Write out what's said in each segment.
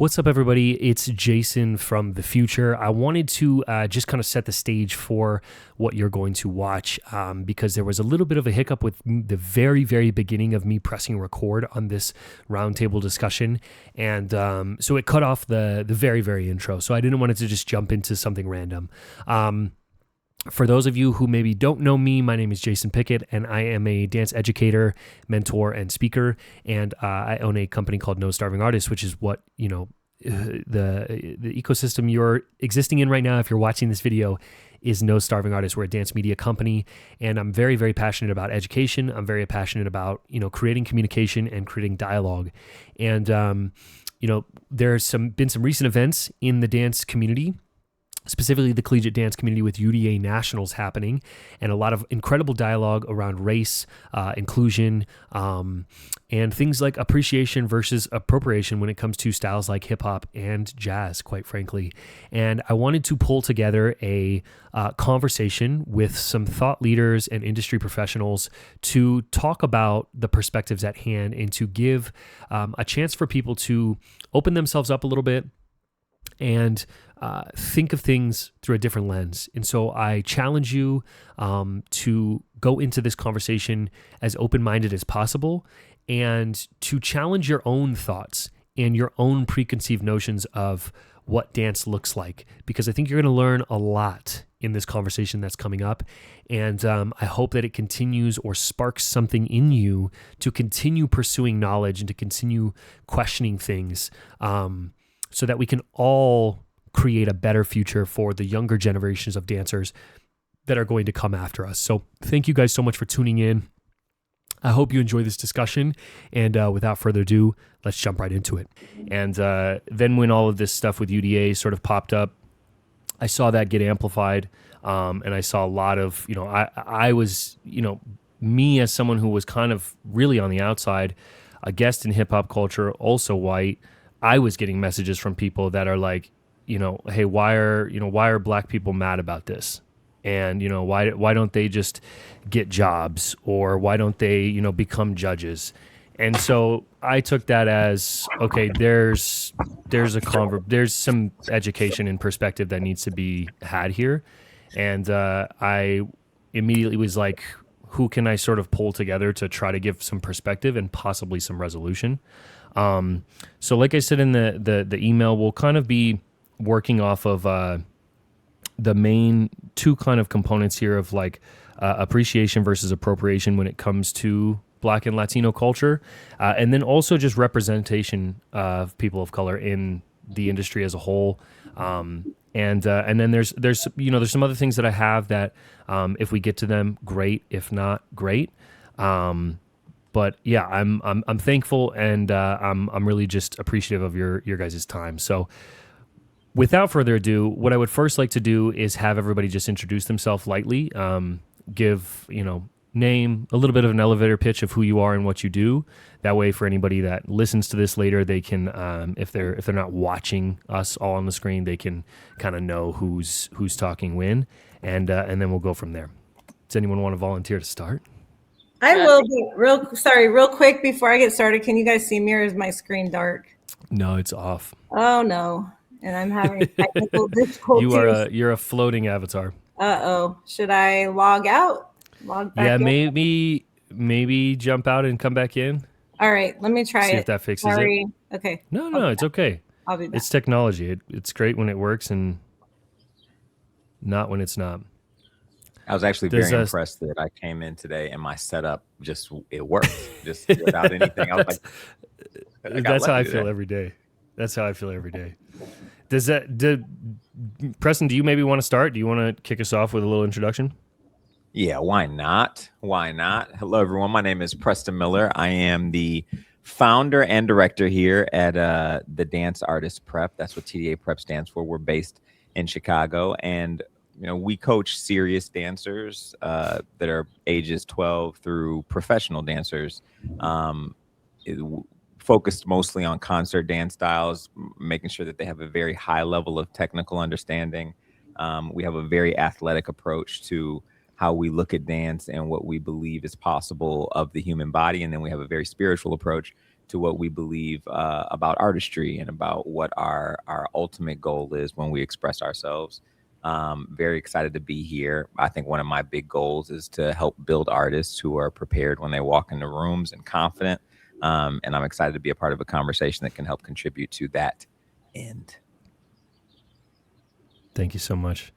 What's up, everybody? It's Jason from the future. I wanted to just kind of set the stage for what you're going to watch because there was a little bit of a hiccup with the very, very beginning of me pressing record on this roundtable discussion. And so it cut off the very, very intro. So I didn't want it to just jump into something random. For those of you who maybe don't know me, my name is Jason Pickett, and I am a dance educator, mentor, and speaker. And I own a company called No Starving Artists, which is what, the ecosystem you're existing in right now, if you're watching this video, is No Starving Artists. We're a dance media company, and I'm very, very passionate about education. I'm very passionate about, creating communication and creating dialogue. And, there's been some recent events in the dance community, specifically the collegiate dance community, with UDA Nationals happening, and a lot of incredible dialogue around race, inclusion, and things like appreciation versus appropriation when it comes to styles like hip hop and jazz, quite frankly. And I wanted to pull together a conversation with some thought leaders and industry professionals to talk about the perspectives at hand and to give a chance for people to open themselves up a little bit and think of things through a different lens. And so I challenge you to go into this conversation as open-minded as possible and to challenge your own thoughts and your own preconceived notions of what dance looks like, because I think you're going to learn a lot in this conversation that's coming up. And I hope that it continues or sparks something in you to continue pursuing knowledge and to continue questioning things, so that we can all create a better future for the younger generations of dancers that are going to come after us. So thank you guys so much for tuning in. I hope you enjoy this discussion. And without further ado, let's jump right into it. And then when all of this stuff with UDA sort of popped up, I saw that get amplified. And I saw a lot of, I was, me as someone who was kind of really on the outside, a guest in hip hop culture, also white, I was getting messages from people that are like, hey, why are black people mad about this? And, why don't they just get jobs, or why don't they, become judges? And so I took that as, okay, there's some education and perspective that needs to be had here. And I immediately was like, who can I sort of pull together to try to give some perspective and possibly some resolution? So like I said in the email, we'll kind of be working off of the main two kind of components here of like appreciation versus appropriation when it comes to Black and Latino culture, and then also just representation of people of color in the industry as a whole. And then there's some other things that I have that if we get to them, great. If not, great. But yeah, I'm thankful, and I'm really just appreciative of your guys' time. So without further ado, what I would first like to do is have everybody just introduce themselves lightly, give name, a little bit of an elevator pitch of who you are and what you do. That way, for anybody that listens to this later, they can, if they're not watching us all on the screen, they can kind of know who's talking when, and then we'll go from there. Does anyone want to volunteer to start? I will be real quick before I get started. Can you guys see me, or is my screen dark? No, it's off. Oh no. And I'm having technical difficulties. You're a floating avatar. Uh-oh. Should I log out? Log back in? Maybe jump out and come back in. All right, let me try it. See if that fixes it. Okay. No, it's okay. I'll be back. It's technology. It's great when it works and not when it's not. I was actually very impressed that I came in today and my setup it worked just without anything. I was like, that's how I feel every day. That's how I feel every day. Preston, do you maybe want to start? Do you want to kick us off with a little introduction? Yeah, why not? Why not? Hello, everyone. My name is Preston Miller. I am the founder and director here at the Dance Artist Prep. That's what TDA Prep stands for. We're based in Chicago, and we coach serious dancers that are ages 12 through professional dancers, focused mostly on concert dance styles, making sure that they have a very high level of technical understanding. We have a very athletic approach to how we look at dance and what we believe is possible of the human body. And then we have a very spiritual approach to what we believe about artistry and about what our ultimate goal is when we express ourselves. Very excited to be here. I think one of my big goals is to help build artists who are prepared when they walk into rooms and confident. And I'm excited to be a part of a conversation that can help contribute to that end. Thank you so much.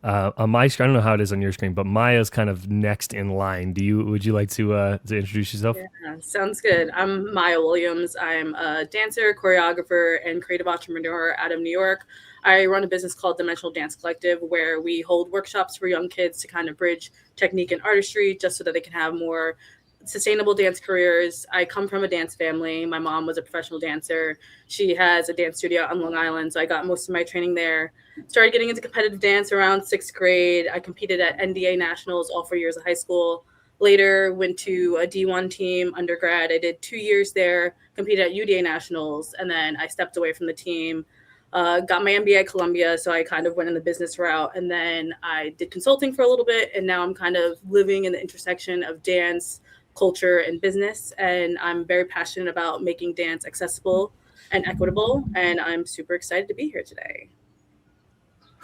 On my screen, I don't know how it is on your screen, but Maya's kind of next in line. Would you like to introduce yourself? Yeah, sounds good. I'm Maya Williams. I'm a dancer, choreographer, and creative entrepreneur out of New York. I run a business called Dimensional Dance Collective, where we hold workshops for young kids to kind of bridge technique and artistry just so that they can have more sustainable dance careers. I come from a dance family. My mom was a professional dancer. She has a dance studio on Long Island, so I got most of my training there. Started getting into competitive dance around 6th grade. I competed at UDA Nationals all 4 years of high school. Later, went to a D1 team undergrad. I did 2 years there, competed at UDA Nationals, and then I stepped away from the team. Got my MBA at Columbia, so I kind of went in the business route, and then I did consulting for a little bit, and now I'm kind of living in the intersection of dance, culture, and business, and I'm very passionate about making dance accessible and equitable, and I'm super excited to be here today.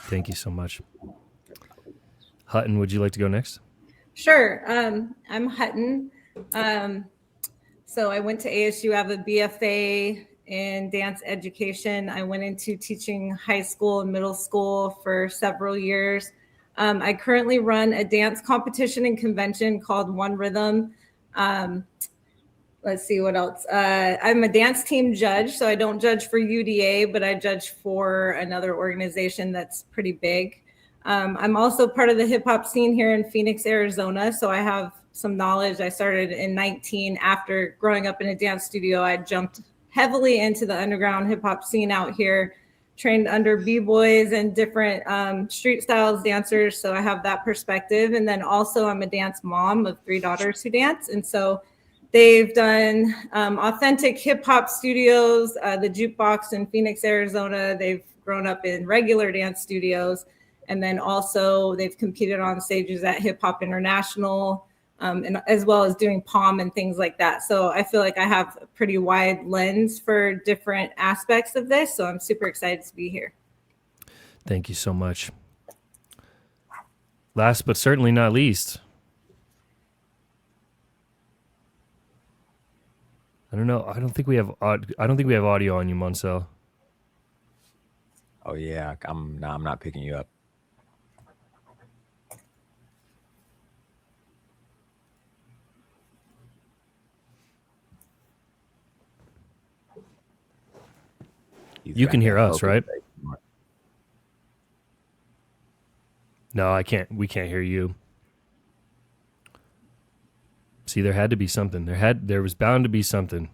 Thank you so much. Hutton, would you like to go next? Sure. I'm Hutton. So I went to ASU. I have a BFA in dance education. I went into teaching high school and middle school for several years. I currently run a dance competition and convention called One Rhythm. Let's see what else. I'm a dance team judge, so I don't judge for UDA, but I judge for another organization that's pretty big. I'm also part of the hip hop scene here in Phoenix, Arizona, so I have some knowledge. I started in 19. After growing up in a dance studio, I jumped heavily into the underground hip hop scene out here, trained under b-boys and different street styles dancers, so I have that perspective. And then also I'm a dance mom of 3 daughters who dance, and so they've done authentic hip hop studios, the Jukebox in Phoenix, Arizona. They've grown up in regular dance studios. And then also they've competed on stages at Hip Hop International, and as well as doing POM and things like that. So I feel like I have a pretty wide lens for different aspects of this. So I'm super excited to be here. Thank you so much. Last but certainly not least, I don't know. I don't think we have audio on you, Moncell. Oh yeah, I'm not picking you up. You can hear us, right? No, I can't. We can't hear you. See, there had to be something. There was bound to be something.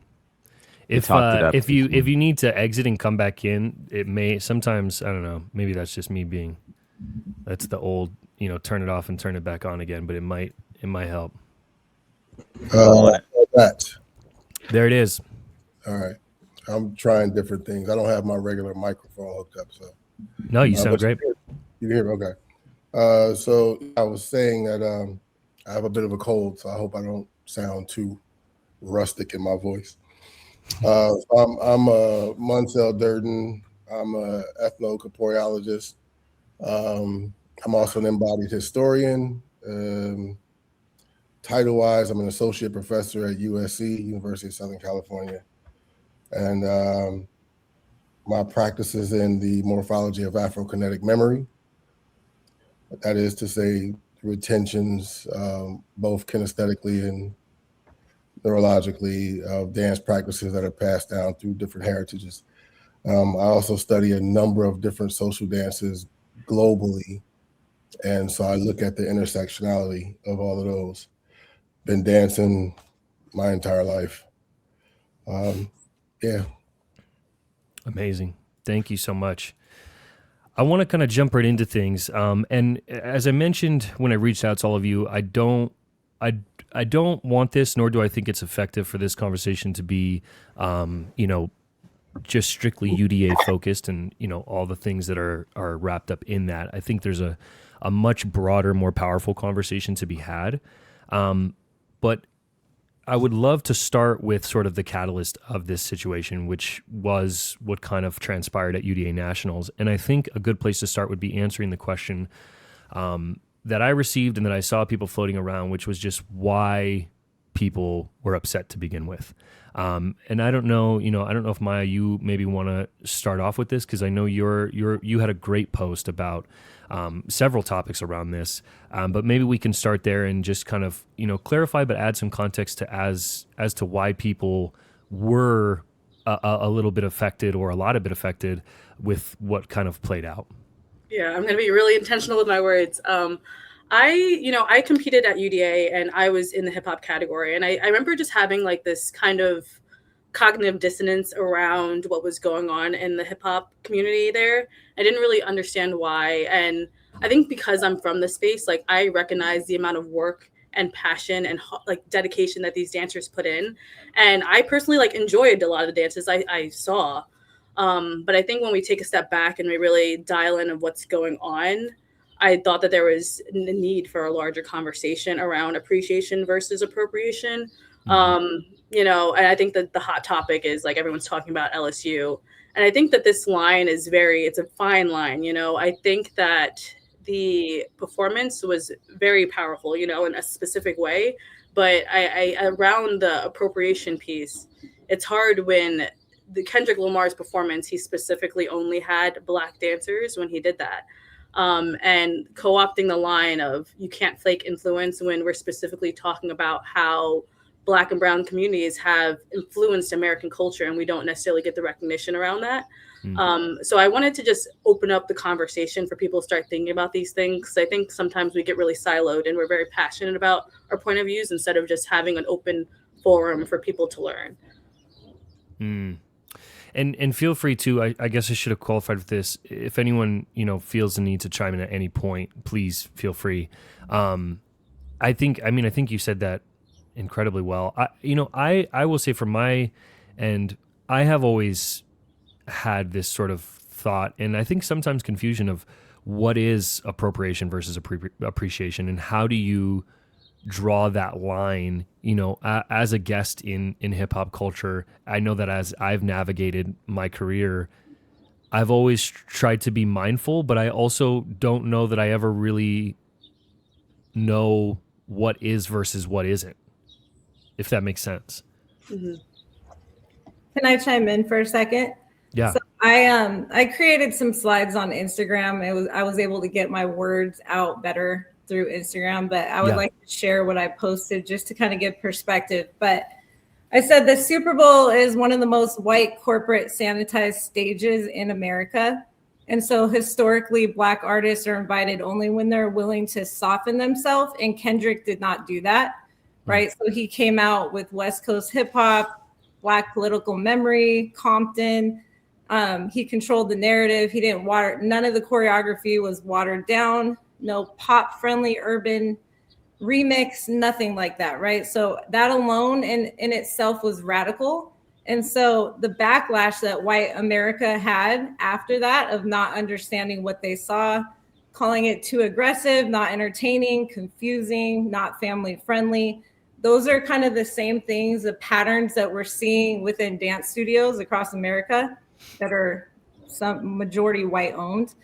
If you need to exit and come back in, it may sometimes, I don't know, maybe that's just me being, that's the old, turn it off and turn it back on again, but it might help. That. There it is. All right. I'm trying different things. I don't have my regular microphone hooked up, so. No, you sound great. You hear me? Okay. So I was saying that I have a bit of a cold, so I hope I don't sound too rustic in my voice. I'm Moncell Durden. I'm an ethnocorporeologist. I'm also an embodied historian. Title-wise, I'm an associate professor at USC, University of Southern California. And my practice is in the morphology of Afrokinetic memory. That is to say, retentions, both kinesthetically and neurologically, of dance practices that are passed down through different heritages. I also study a number of different social dances globally. And so I look at the intersectionality of all of those. Been dancing my entire life. Yeah. Amazing. Thank you so much. I want to kind of jump right into things. And as I mentioned when I reached out to all of you, I don't want this, nor do I think it's effective for this conversation to be, just strictly UDA focused and, all the things that are wrapped up in that. I think there's a much broader, more powerful conversation to be had. But I would love to start with sort of the catalyst of this situation, which was what kind of transpired at UDA Nationals. And I think a good place to start would be answering the question that I received and that I saw people floating around, which was just why people were upset to begin with. And I don't know, I don't know if Maya, you maybe want to start off with this, because I know you had a great post about several topics around this, but maybe we can start there and just kind of, clarify, but add some context to as to why people were a little bit affected or a lot of bit affected with what kind of played out. Yeah, I'm going to be really intentional with my words. I competed at UDA and I was in the hip hop category. And I remember just having like this kind of cognitive dissonance around what was going on in the hip hop community there. I didn't really understand why. And I think because I'm from the space, like I recognize the amount of work and passion and like dedication that these dancers put in. And I personally like enjoyed a lot of the dances I saw. But I think when we take a step back and we really dial in of what's going on, I thought that there was a need for a larger conversation around appreciation versus appropriation. And I think that the hot topic is like everyone's talking about LSU. And I think that this line is it's a fine line. I think that the performance was very powerful, in a specific way. But I around the appropriation piece, it's hard when the Kendrick Lamar's performance, he specifically only had Black dancers when he did that. And co-opting the line of you can't fake influence when we're specifically talking about how Black and brown communities have influenced American culture and we don't necessarily get the recognition around that. So I wanted to just open up the conversation for people to start thinking about these things. I think sometimes we get really siloed and we're very passionate about our point of views instead of just having an open forum for people to learn. And feel free to, I guess I should have qualified with this. If anyone, feels the need to chime in at any point, please feel free. I think you said that incredibly well. I will say from my end, I have always had this sort of thought, and I think sometimes confusion of what is appropriation versus appreciation, and how do you draw that line, as a guest in hip hop culture. I know that as I've navigated my career, I've always tried to be mindful, but I also don't know that I ever really know what is versus what isn't, if that makes sense. Can I chime in for a second? Yeah. So I created some slides on Instagram. I was able to get my words out better through Instagram, but I would like to share what I posted just to kind of give perspective. But I said the Super Bowl is one of the most white corporate sanitized stages in America. And so historically, Black artists are invited only when they're willing to soften themselves. And Kendrick did not do that, right? So he came out with West Coast hip hop, Black political memory, Compton. He controlled the narrative. He didn't none of the choreography was watered down. No pop friendly urban remix, nothing like that, right? So that alone in itself was radical. And so the backlash that white America had after that of not understanding what they saw, calling it too aggressive, not entertaining, confusing, not family friendly, those are kind of the same things, the patterns that we're seeing within dance studios across America that are some majority white owned.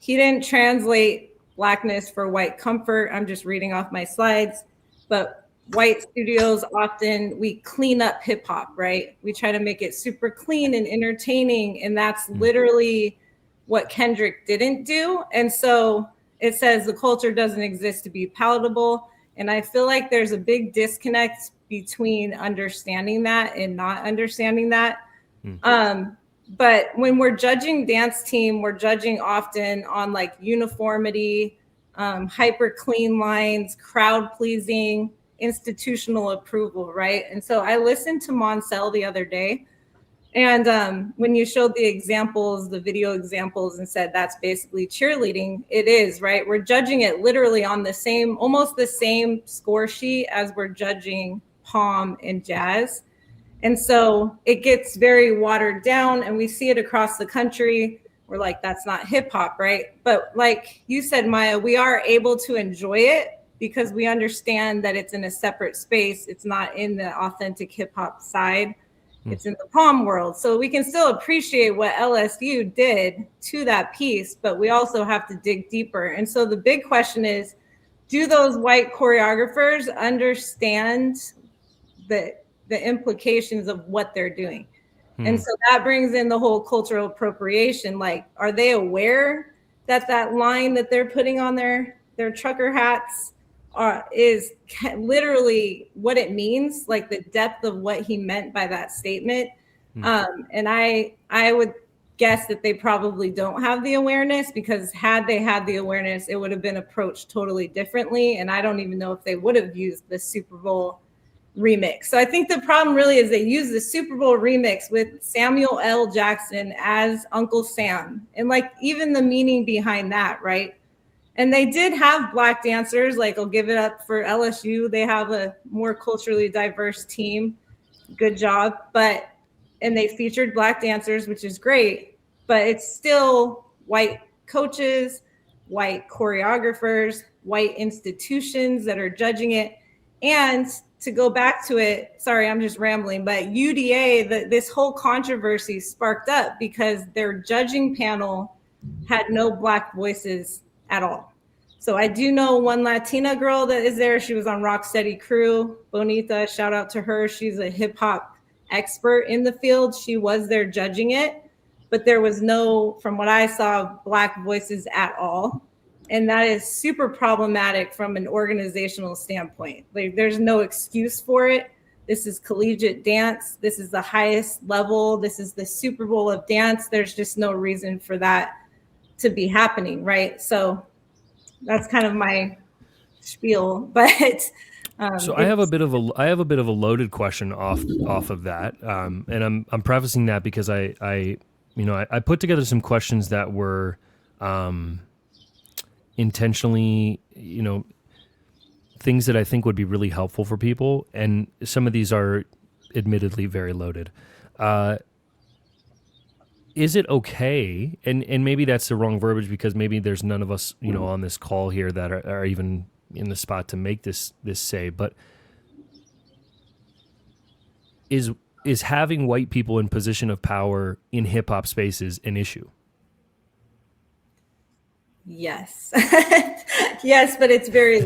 He didn't translate Blackness for white comfort. I'm just reading off my slides, but white studios often, we clean up hip hop, right? We try to make it super clean and entertaining. And that's literally what Kendrick didn't do. And so it says the culture doesn't exist to be palatable. And I feel like there's a big disconnect between understanding that and not understanding that. But when we're judging dance team, we're judging often on like uniformity, hyper clean lines, crowd pleasing, institutional approval, right? And so I listened to Moncell the other day, and when you showed the examples, the video examples, and said that's basically cheerleading, it is, right? We're judging it literally on almost the same score sheet as we're judging pom and jazz. And so it gets very watered down, and we see it across the country. We're like, that's not hip hop, right? But like you said, Maya, we are able to enjoy it because we understand that it's in a separate space. It's not in the authentic hip hop side. It's in the palm world. So we can still appreciate what LSU did to that piece, but we also have to dig deeper. And so the big question is, do those white choreographers understand the implications of what they're doing? And so that brings in the whole cultural appropriation. Like, are they aware that that line that they're putting on their trucker hats is literally what it means, like the depth of what he meant by that statement? And I would guess that they probably don't have the awareness, because had they had the awareness, it would have been approached totally differently. And I don't even know if they would have used the Super Bowl remix. So I think the problem really is they use the Super Bowl remix with Samuel L. Jackson as Uncle Sam, and like even the meaning behind that, right? And they did have Black dancers. Like, I'll give it up for LSU. They have a more culturally diverse team. Good job. And they featured Black dancers, which is great, but it's still white coaches, white choreographers, white institutions that are judging it. And to go back to it, sorry, I'm just rambling, but UDA, this whole controversy sparked up because their judging panel had no Black voices at all. So I do know one Latina girl that is there. She was on Rocksteady Crew. Bonita, shout out to her. She's a hip hop expert in the field. She was there judging it, but there was no, from what I saw, Black voices at all. And that is super problematic from an organizational standpoint. Like, there's no excuse for it. This is collegiate dance. This is the highest level. This is the Super Bowl of dance. There's just no reason for that to be happening, right? So that's kind of my spiel. But so I have a bit of a loaded question off of that, and I'm prefacing that because I put together some questions that were intentionally, things that I think would be really helpful for people, and some of these are admittedly very loaded. Is it okay? And maybe that's the wrong verbiage, because maybe there's none of us, on this call here that are even in the spot to make this say, but is having white people in position of power in hip hop spaces an issue? Yes. Yes, but it's very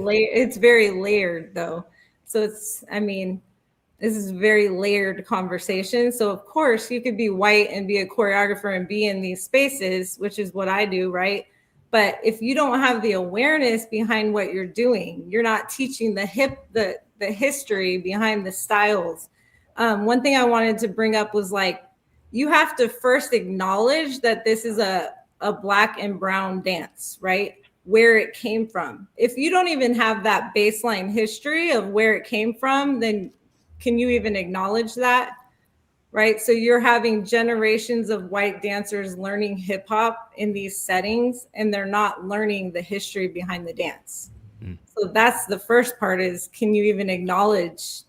layered though. So this is a very layered conversation. So of course you could be white and be a choreographer and be in these spaces, which is what I do, right? But if you don't have the awareness behind what you're doing, you're not teaching the history behind the styles. One thing I wanted to bring up was, like, you have to first acknowledge that this is a Black and brown dance, right? Where it came from. If you don't even have that baseline history of where it came from, then can you even acknowledge that? Right? So you're having generations of white dancers learning hip hop in these settings, and they're not learning the history behind the dance. So that's the first part, is can you even acknowledge,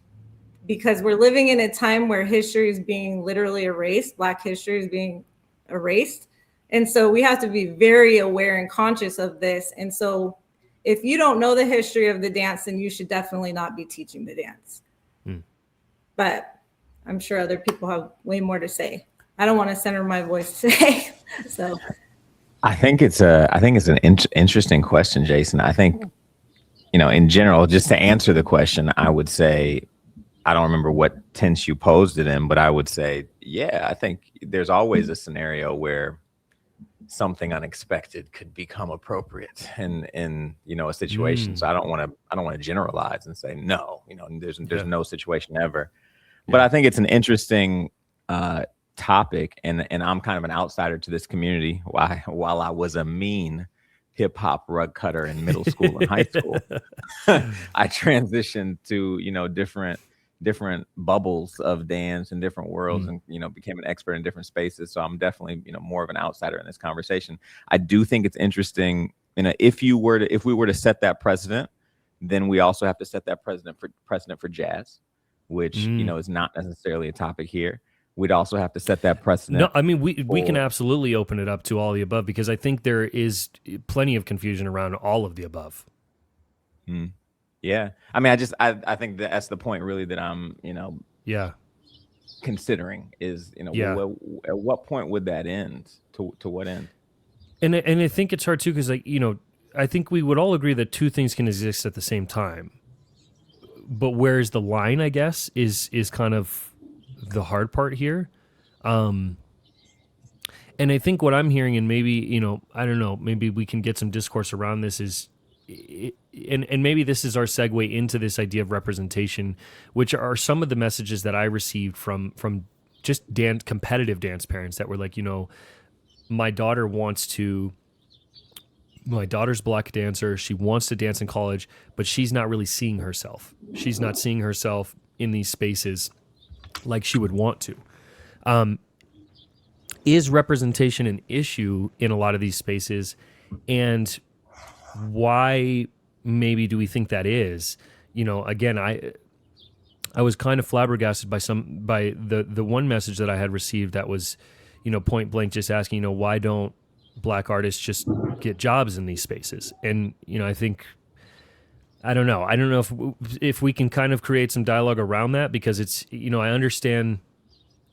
because we're living in a time where history is being literally erased. Black history is being erased. And so we have to be very aware and conscious of this. And so if you don't know the history of the dance, then you should definitely not be teaching the dance. But I'm sure other people have way more to say. I don't want to center my voice today. So I think it's an interesting question, Jason. I think, in general, just to answer the question, I would say, I don't remember what tense you posed it in, but I would say, yeah, I think there's always a scenario where something unexpected could become appropriate in a situation. So I don't want to generalize and say no, there's no situation ever. But I think it's an interesting topic, and I'm kind of an outsider to this community. While I was a mean hip hop rug cutter in middle school and high school, I transitioned to different bubbles of dance and different worlds, and became an expert in different spaces. So I'm definitely more of an outsider in this conversation. I do think it's interesting, if we were to set that precedent, then we also have to set that precedent for jazz, which is not necessarily a topic here. We'd also have to set that precedent. No, I mean, we can absolutely open it up to all the above, because I think there is plenty of confusion around all of the above. Yeah. I mean, I think that's the point really that I'm, Yeah. considering is, Yeah. at what point would that end? To what end? And I think it's hard too, because I think we would all agree that two things can exist at the same time. But where's the line, I guess, is kind of the hard part here. And I think what I'm hearing, and maybe, I don't know, maybe we can get some discourse around this, is, and maybe this is our segue into this idea of representation, which are some of the messages that I received from just competitive dance parents that were like, my daughter's black dancer. She wants to dance in college, but she's not really seeing herself. She's not seeing herself in these spaces like she would want to. Is representation an issue in a lot of these spaces? And why maybe do we think that is? Again, I was kind of flabbergasted by the one message that I had received that was, point blank just asking, why don't black artists just get jobs in these spaces? And, I think, I don't know if we can kind of create some dialogue around that, because it's,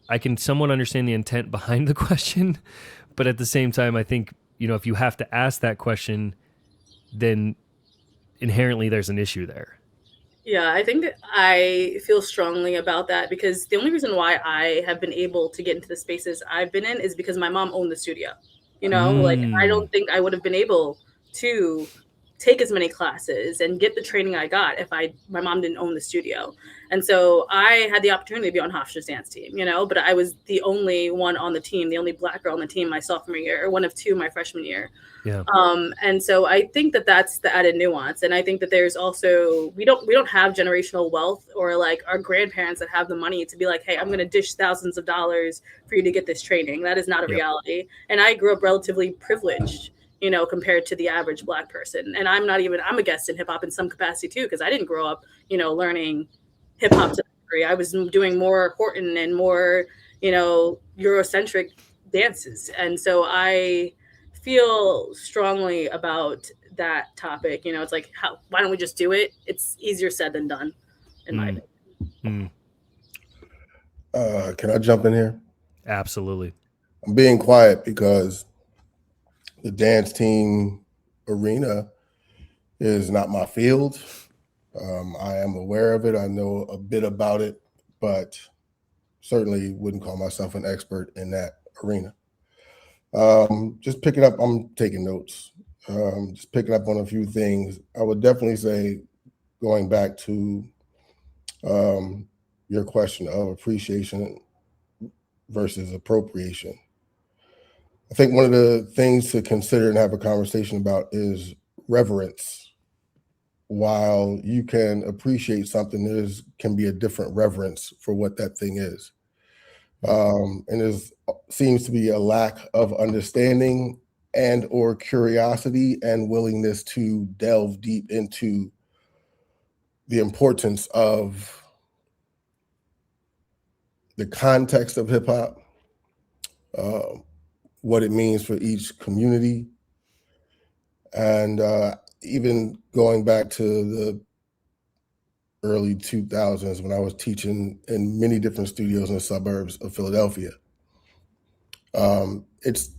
I can somewhat understand the intent behind the question, but at the same time, I think, if you have to ask that question, then inherently there's an issue there. Yeah, I think I feel strongly about that, because the only reason why I have been able to get into the spaces I've been in is because my mom owned the studio. Like, I don't think I would have been able to take as many classes and get the training I got if my mom didn't own the studio. And so I had the opportunity to be on Hofstra's dance team, but I was the only one on the team, the only black girl on the team my sophomore year, one of two my freshman year. Yeah. And so I think that that's the added nuance. And I think that there's also, we don't have generational wealth, or like our grandparents that have the money to be like, hey, I'm going to dish thousands of dollars for you to get this training. That is not a reality. And I grew up relatively privileged, compared to the average black person. And I'm a guest in hip hop in some capacity too, because I didn't grow up, learning hip hop to the degree. I was doing more Horton and more, Eurocentric dances. And so I feel strongly about that topic. It's like, why don't we just do it? It's easier said than done, in my opinion. Can I jump in here? Absolutely. I'm being quiet because the dance team arena is not my field. I am aware of it. I know a bit about it, but certainly wouldn't call myself an expert in that arena. Just picking up, I'm taking notes. Just picking up on a few things. I would definitely say, going back to your question of appreciation versus appropriation, I think one of the things to consider and have a conversation about is reverence. While you can appreciate something, there can be a different reverence for what that thing is. And there seems to be a lack of understanding and or curiosity and willingness to delve deep into the importance of the context of hip hop, what it means for each community, and even going back to the early 2000s when I was teaching in many different studios in the suburbs of Philadelphia. It's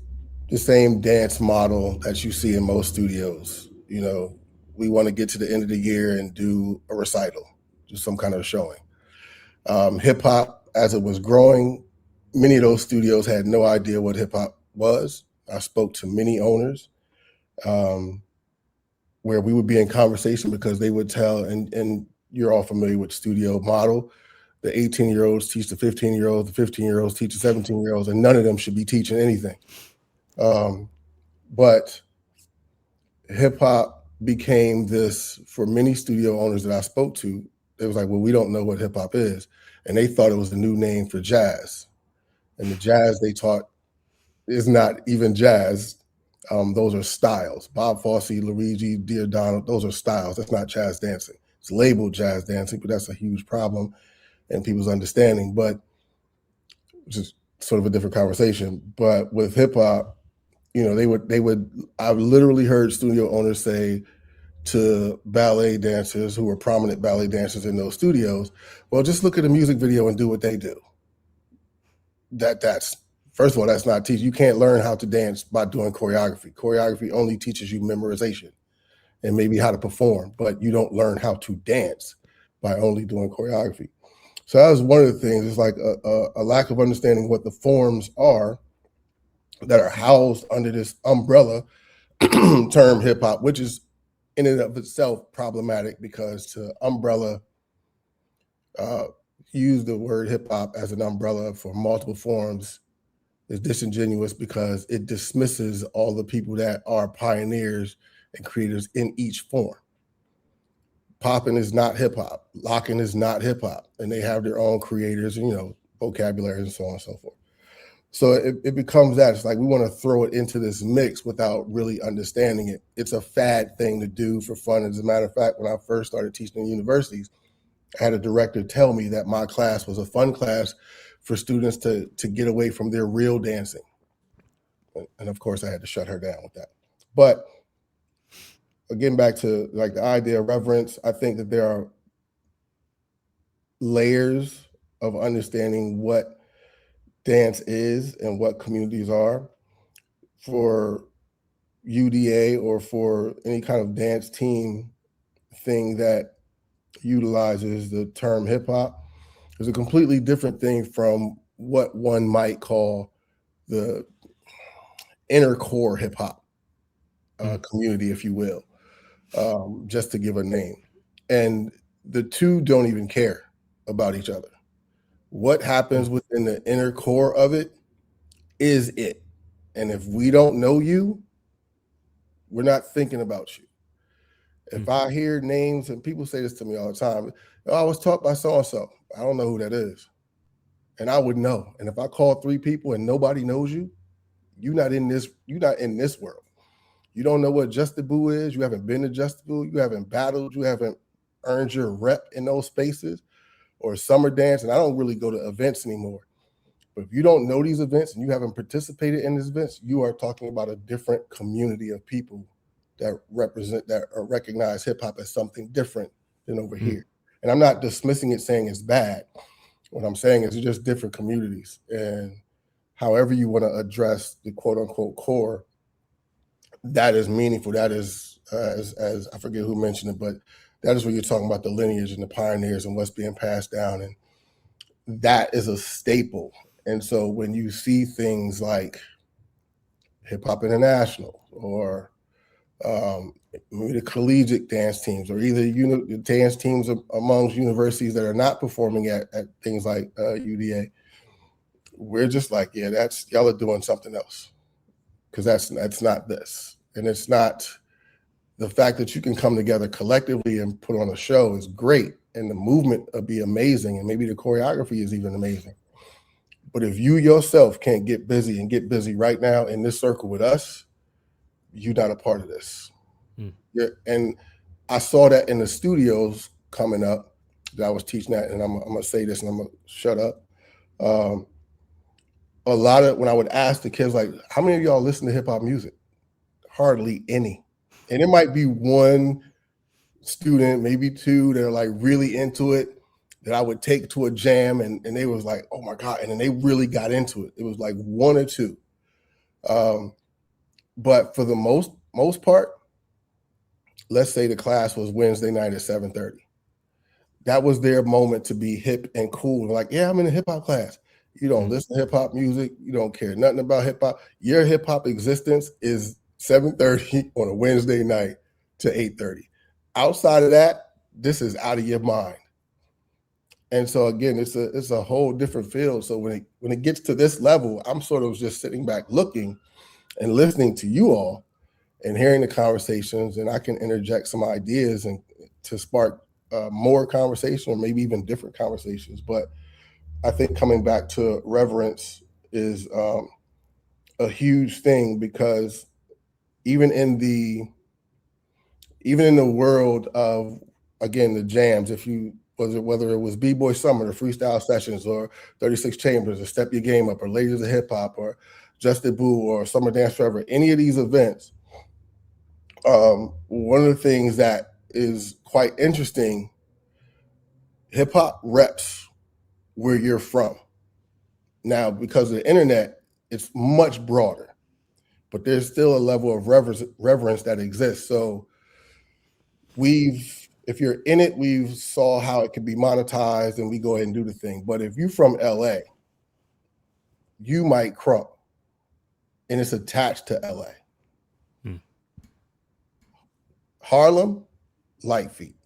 the same dance model that you see in most studios. We want to get to the end of the year and do a recital, just some kind of showing. Hip hop, as it was growing, many of those studios had no idea what hip hop was. I spoke to many owners where we would be in conversation because they would tell, and you're all familiar with studio model, the 18-year-olds teach the 15-year-olds, the 15-year-olds teach the 17-year-olds, and none of them should be teaching anything. But hip hop became this, for many studio owners that I spoke to, it was like, well, we don't know what hip hop is. And they thought it was the new name for jazz. And the jazz they taught is not even jazz. Those are styles. Bob Fosse, Luigi, Dear Donald, those are styles. That's not jazz dancing. It's labeled jazz dancing, but that's a huge problem in people's understanding. But which is sort of a different conversation. But with hip hop, I've literally heard studio owners say, to ballet dancers who were prominent ballet dancers in those studios, well, just look at a music video and do what they do. That's first of all, that's not teaching. You can't learn how to dance by doing choreography. Choreography only teaches you memorization and maybe how to perform, but you don't learn how to dance by only doing choreography. So that was one of the things. It's like a lack of understanding what the forms are that are housed under this umbrella term hip hop, which is in and of itself problematic, because to umbrella, use the word hip hop as an umbrella for multiple forms is disingenuous, because it dismisses all the people that are pioneers and creators in each form. Popping is not hip hop. Locking is not hip hop, and they have their own creators and, you know, vocabulary and so on and so forth. So it becomes that. It's like we want to throw it into this mix without really understanding it. It's a fad thing to do for fun. As a matter of fact, when I first started teaching in universities, I had a director tell me that my class was a fun class for students to get away from their real dancing. And of course, I had to shut her down with that. But getting back to like the idea of reverence, I think that there are layers of understanding what dance is and what communities are. For UDA or for any kind of dance team thing that utilizes the term hip hop is a completely different thing from what one might call the inner core hip hop community, if you will, just to give a name. And the two don't even care about each other. What happens within the inner core of it is it. And if we don't know you, we're not thinking about you. If I hear names, and people say this to me all the time, oh, I was taught by so-and-so. I don't know who that is. And I would know. And if I call 3 people and nobody knows you, you're not in this world. You don't know what Just Boo is. You haven't been to Just Boo. You haven't battled. You haven't earned your rep in those spaces or summer dance. And I don't really go to events anymore. But if you don't know these events and you haven't participated in these events, you are talking about a different community of people that recognize hip hop as something different than over here. And I'm not dismissing it, saying it's bad. What I'm saying is it's just different communities. And however you want to address the quote unquote core, that is meaningful. That is, as I forget who mentioned it, but that is where you're talking about the lineage and the pioneers and what's being passed down. And that is a staple. And so when you see things like Hip Hop International or maybe the collegiate dance teams, or either dance teams amongst universities that are not performing at things like UDA, we're just like, yeah, that's, y'all are doing something else, because that's not this. And it's not, the fact that you can come together collectively and put on a show is great, and the movement will be amazing, and maybe the choreography is even amazing. But if you yourself can't get busy right now in this circle with us, you're not a part of this. And I saw that in the studios coming up that I was teaching at, and I'm gonna say this and I'm gonna shut up. A lot of, when I would ask the kids, like, how many of y'all listen to hip hop music? Hardly any. And it might be one student, maybe 2, that are like really into it, that I would take to a jam, and they was like, oh my God. And then they really got into it. It was like 1 or 2. But for the most part, let's say the class was Wednesday night at 7:30. That was their moment to be hip and cool. Like, yeah, I'm in a hip hop class. You don't listen to hip hop music. You don't care nothing about hip hop. Your hip hop existence is 7:30 on a Wednesday night to 8:30. Outside of that, this is out of your mind. And so again, it's a whole different field. So when it gets to this level, I'm sort of just sitting back looking and listening to you all and hearing the conversations, and I can interject some ideas and to spark more conversation, or maybe even different conversations. But I think coming back to reverence is a huge thing, because even in the world of, again, the jams, whether it was B-Boy Summer, or Freestyle Sessions, or 36 Chambers, or Step Your Game Up, or Ladies of Hip Hop, or Just Boo, or Summer Dance Forever, any of these events, One of the things that is quite interesting, hip hop reps where you're from. Now, because of the internet, it's much broader, but there's still a level of reverence that exists. So if you're in it, we've saw how it can be monetized, and we go ahead and do the thing. But if you're from LA, you might crump, and it's attached to LA. Harlem, light feet.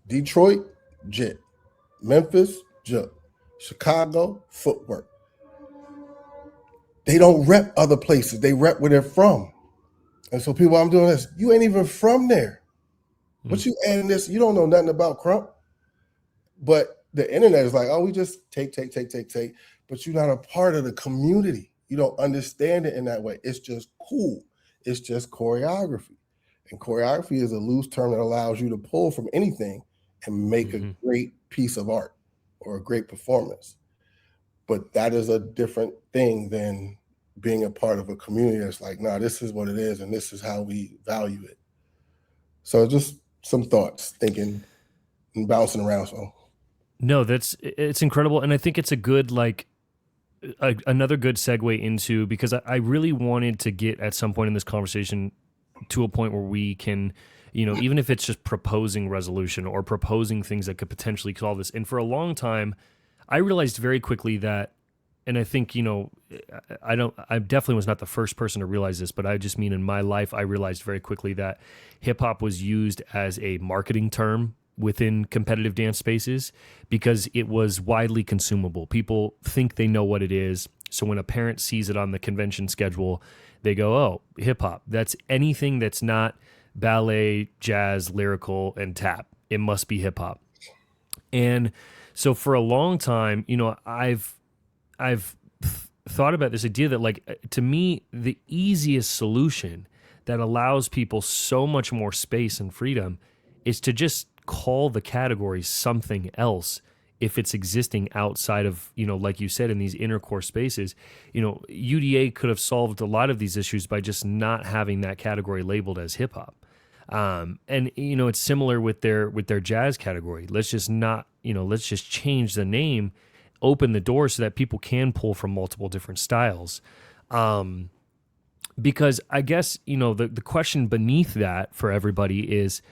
Detroit, jit. Memphis, juk. Chicago, footwork. They don't rep other places. They rep where they're from. And so people, I'm doing this. You ain't even from there. What you adding this? You don't know nothing about crump. But the internet is like, oh, we just take. But you're not a part of the community. You don't understand it in that way. It's just cool. It's just choreography. And choreography is a loose term that allows you to pull from anything and make a great piece of art or a great performance. But that is a different thing than being a part of a community that's like, nah, this is what it is, and this is how we value it. So just some thoughts, thinking and bouncing around. So no, it's incredible. And I think it's a good, another good segue into, because I really wanted to get at some point in this conversation to a point where we can, even if it's just proposing resolution or proposing things that could potentially solve this. And for a long time, I realized very quickly that, and I think, I definitely was not the first person to realize this, but I just mean in my life, I realized very quickly that hip hop was used as a marketing term within competitive dance spaces because it was widely consumable. People think they know what it is. So when a parent sees it on the convention schedule, they go, oh, hip hop. That's anything that's not ballet, jazz, lyrical, and tap. It must be hip hop. And so for a long time, I've thought about this idea that, to me, the easiest solution that allows people so much more space and freedom is to just call the category something else if it's existing outside of, like you said, in these intercore spaces. UDA could have solved a lot of these issues by just not having that category labeled as hip hop. And it's similar with their jazz category. Let's just change the name, open the door so that people can pull from multiple different styles. Because I guess, the question beneath that for everybody is,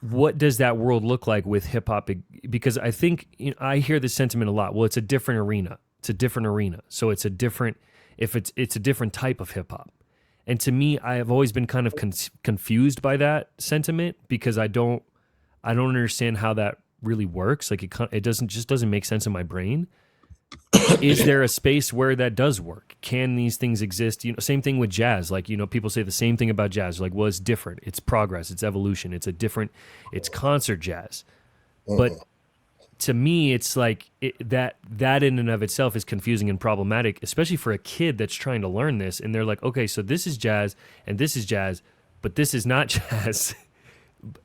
what does that world look like with hip hop? Because I think, I hear this sentiment a lot. Well, it's a different arena. So it's a different type of hip hop. And to me, I have always been kind of confused by that sentiment because I don't understand how that really works. It doesn't make sense in my brain. Is there a space where that does work? Can these things exist? Same thing with jazz. People say the same thing about jazz. Well, it's different. It's progress. It's evolution. It's concert jazz. But to me, it's that in and of itself is confusing and problematic, especially for a kid that's trying to learn this. And they're like, okay, so this is jazz and this is jazz, but this is not jazz.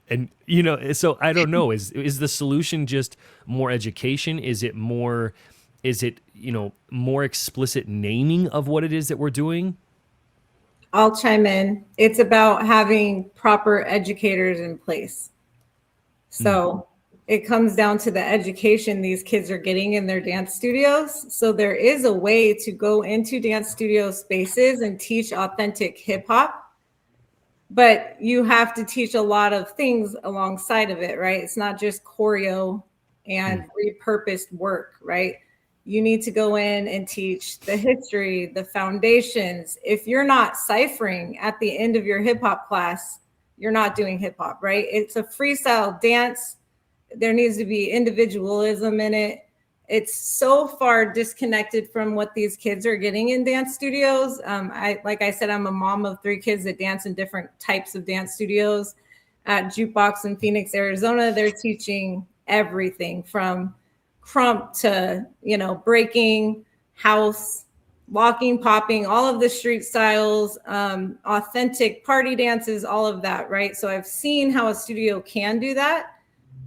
And, so I don't know, is the solution just more education? Is it more explicit naming of what it is that we're doing? I'll chime in. It's about having proper educators in place. So it comes down to the education these kids are getting in their dance studios. So there is a way to go into dance studio spaces and teach authentic hip hop, but you have to teach a lot of things alongside of it, right? It's not just choreo and repurposed work, right? You need to go in and teach the history, the foundations. If you're not ciphering at the end of your hip hop class, you're not doing hip hop, right? It's a freestyle dance. There needs to be individualism in it. It's so far disconnected from what these kids are getting in dance studios. Like I said, I'm a mom of 3 kids that dance in different types of dance studios. At Jukebox in Phoenix, Arizona, they're teaching everything from crump to, breaking, house, locking, popping, all of the street styles, authentic party dances, all of that, right? So I've seen how a studio can do that.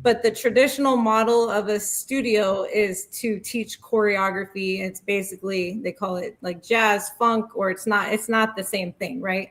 But the traditional model of a studio is to teach choreography. It's basically, they call it like jazz, funk, or it's not the same thing, right?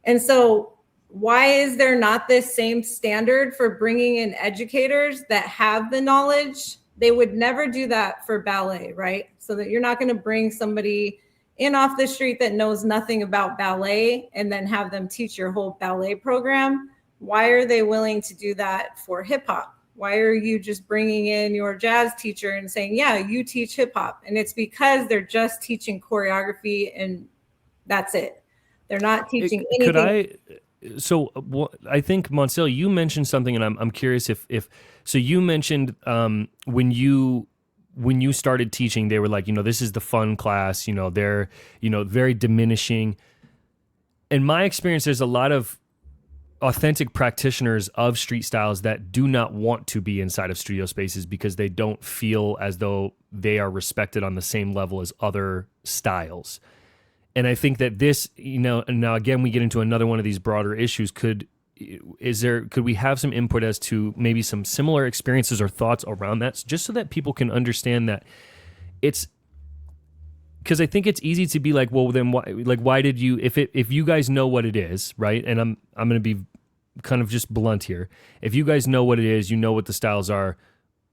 And so why is there not this same standard for bringing in educators that have the knowledge? They would never do that for ballet, right? So that you're not going to bring somebody in off the street that knows nothing about ballet and then have them teach your whole ballet program. Why are they willing to do that for hip hop? Why are you just bringing in your jazz teacher and saying, yeah, you teach hip hop? And it's because they're just teaching choreography and that's it. They're not teaching anything. So I think, Moncell, you mentioned something, and I'm curious if so you mentioned when you started teaching, they were like, this is the fun class, they're, very diminishing. In my experience, there's a lot of authentic practitioners of street styles that do not want to be inside of studio spaces because they don't feel as though they are respected on the same level as other styles. And I think that this, now again, we get into another one of these broader issues. Could we have some input as to maybe some similar experiences or thoughts around that, just so that people can understand that it's, because I think it's easy to be like, well, then why did you, if you guys know what it is, right? And I'm going to be kind of just blunt here. If you guys know what it is, what the styles are,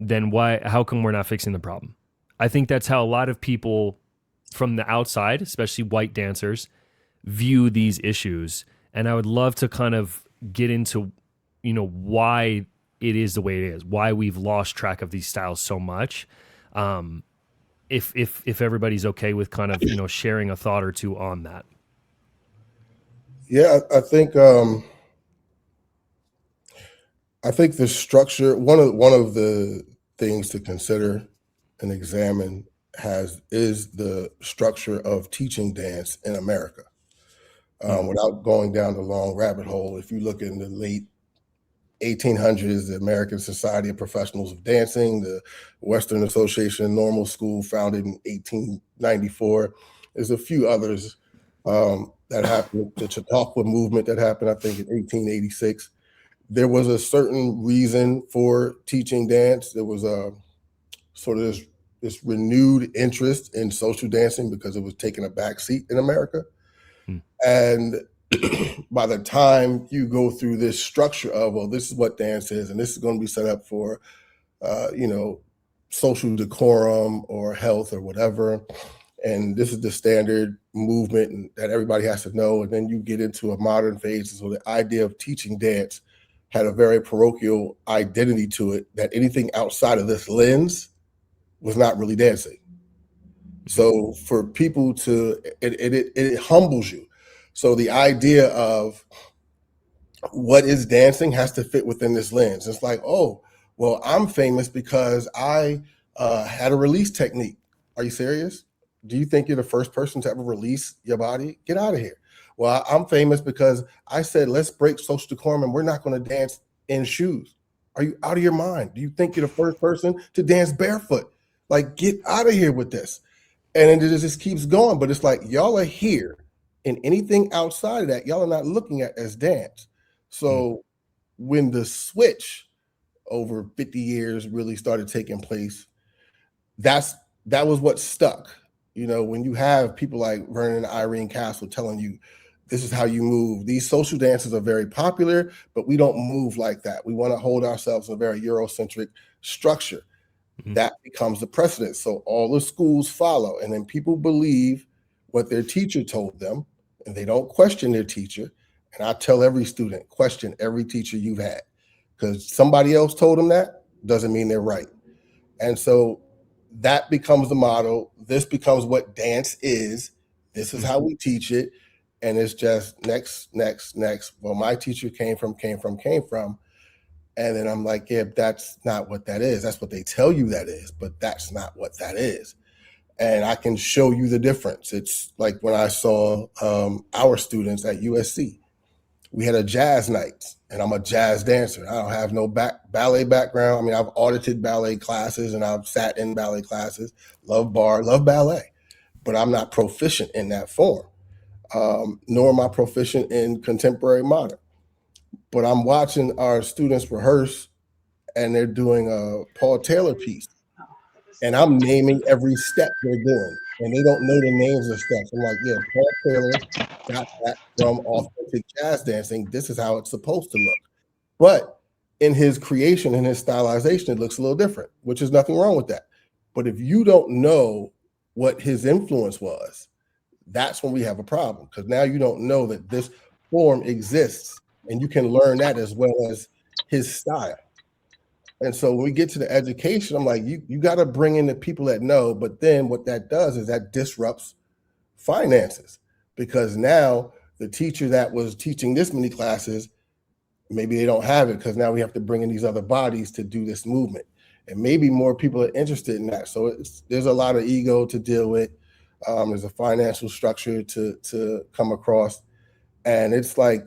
then how come we're not fixing the problem? I think that's how a lot of people from the outside, especially white dancers, view these issues. And I would love to kind of get into, why it is the way it is, why we've lost track of these styles so much. If everybody's okay with kind of, sharing a thought or two on that. Yeah, I think the structure, one of the things to consider and examine is the structure of teaching dance in America. Without going down the long rabbit hole, if you look in the late 1800s, the American Society of Professionals of Dancing, the Western Association of Normal School, founded in 1894. There's a few others that happened. The Chautauqua movement that happened, I think, in 1886. There was a certain reason for teaching dance. There was a sort of this renewed interest in social dancing because it was taking a back seat in America. And by the time you go through this structure of, well, this is what dance is, and this is going to be set up for, social decorum or health or whatever, and this is the standard movement that everybody has to know, and then you get into a modern phase. So the idea of teaching dance had a very parochial identity to it, that anything outside of this lens was not really dancing. So for people to, it humbles you. So the idea of what is dancing has to fit within this lens. It's like, oh, well, I'm famous because I had a release technique. Are you serious? Do you think you're the first person to ever release your body? Get out of here. Well, I'm famous because I said, let's break social decorum and we're not going to dance in shoes. Are you out of your mind? Do you think you're the first person to dance barefoot? Like, get out of here with this. And it just keeps going. But it's like, y'all are here, and anything outside of that, y'all are not looking at as dance. So when the switch over 50 years really started taking place, that was what stuck. When you have people like Vernon and Irene Castle telling you, this is how you move. These social dances are very popular, but we don't move like that. We want to hold ourselves in a very Eurocentric structure. That becomes the precedent. So all the schools follow, and then people believe what their teacher told them, and they don't question their teacher. And I tell every student, question every teacher you've had, because somebody else told them that doesn't mean they're right. And so that becomes the model. This becomes what dance is. This is how we teach it. And it's just next. Well, my teacher came from. And then I'm like, yeah, that's not what that is. That's what they tell you that is, but that's not what that is. And I can show you the difference. It's like when I saw our students at USC, we had a jazz night, and I'm a jazz dancer. I don't have no ballet background. I mean, I've audited ballet classes and I've sat in ballet classes, love bar, love ballet, but I'm not proficient in that form, nor am I proficient in contemporary modern. But I'm watching our students rehearse, and they're doing a Paul Taylor piece, and I'm naming every step they're doing. and they don't know the names of stuff. I'm like, yeah, Paul Taylor got that from authentic jazz dancing. This is how it's supposed to look. But in his creation and his stylization, it looks a little different, which is nothing wrong with that. But if you don't know what his influence was, that's when we have a problem, because now you don't know that this form exists, and you can learn that as well as his style. And so when we get to the education, I'm like, you got to bring in the people that know, but then what that does is that disrupts finances, because now the teacher that was teaching this many classes, maybe they don't have it, because now we have to bring in these other bodies to do this movement. And maybe more people are interested in that. So there's a lot of ego to deal with. There's a financial structure to come across. And it's like,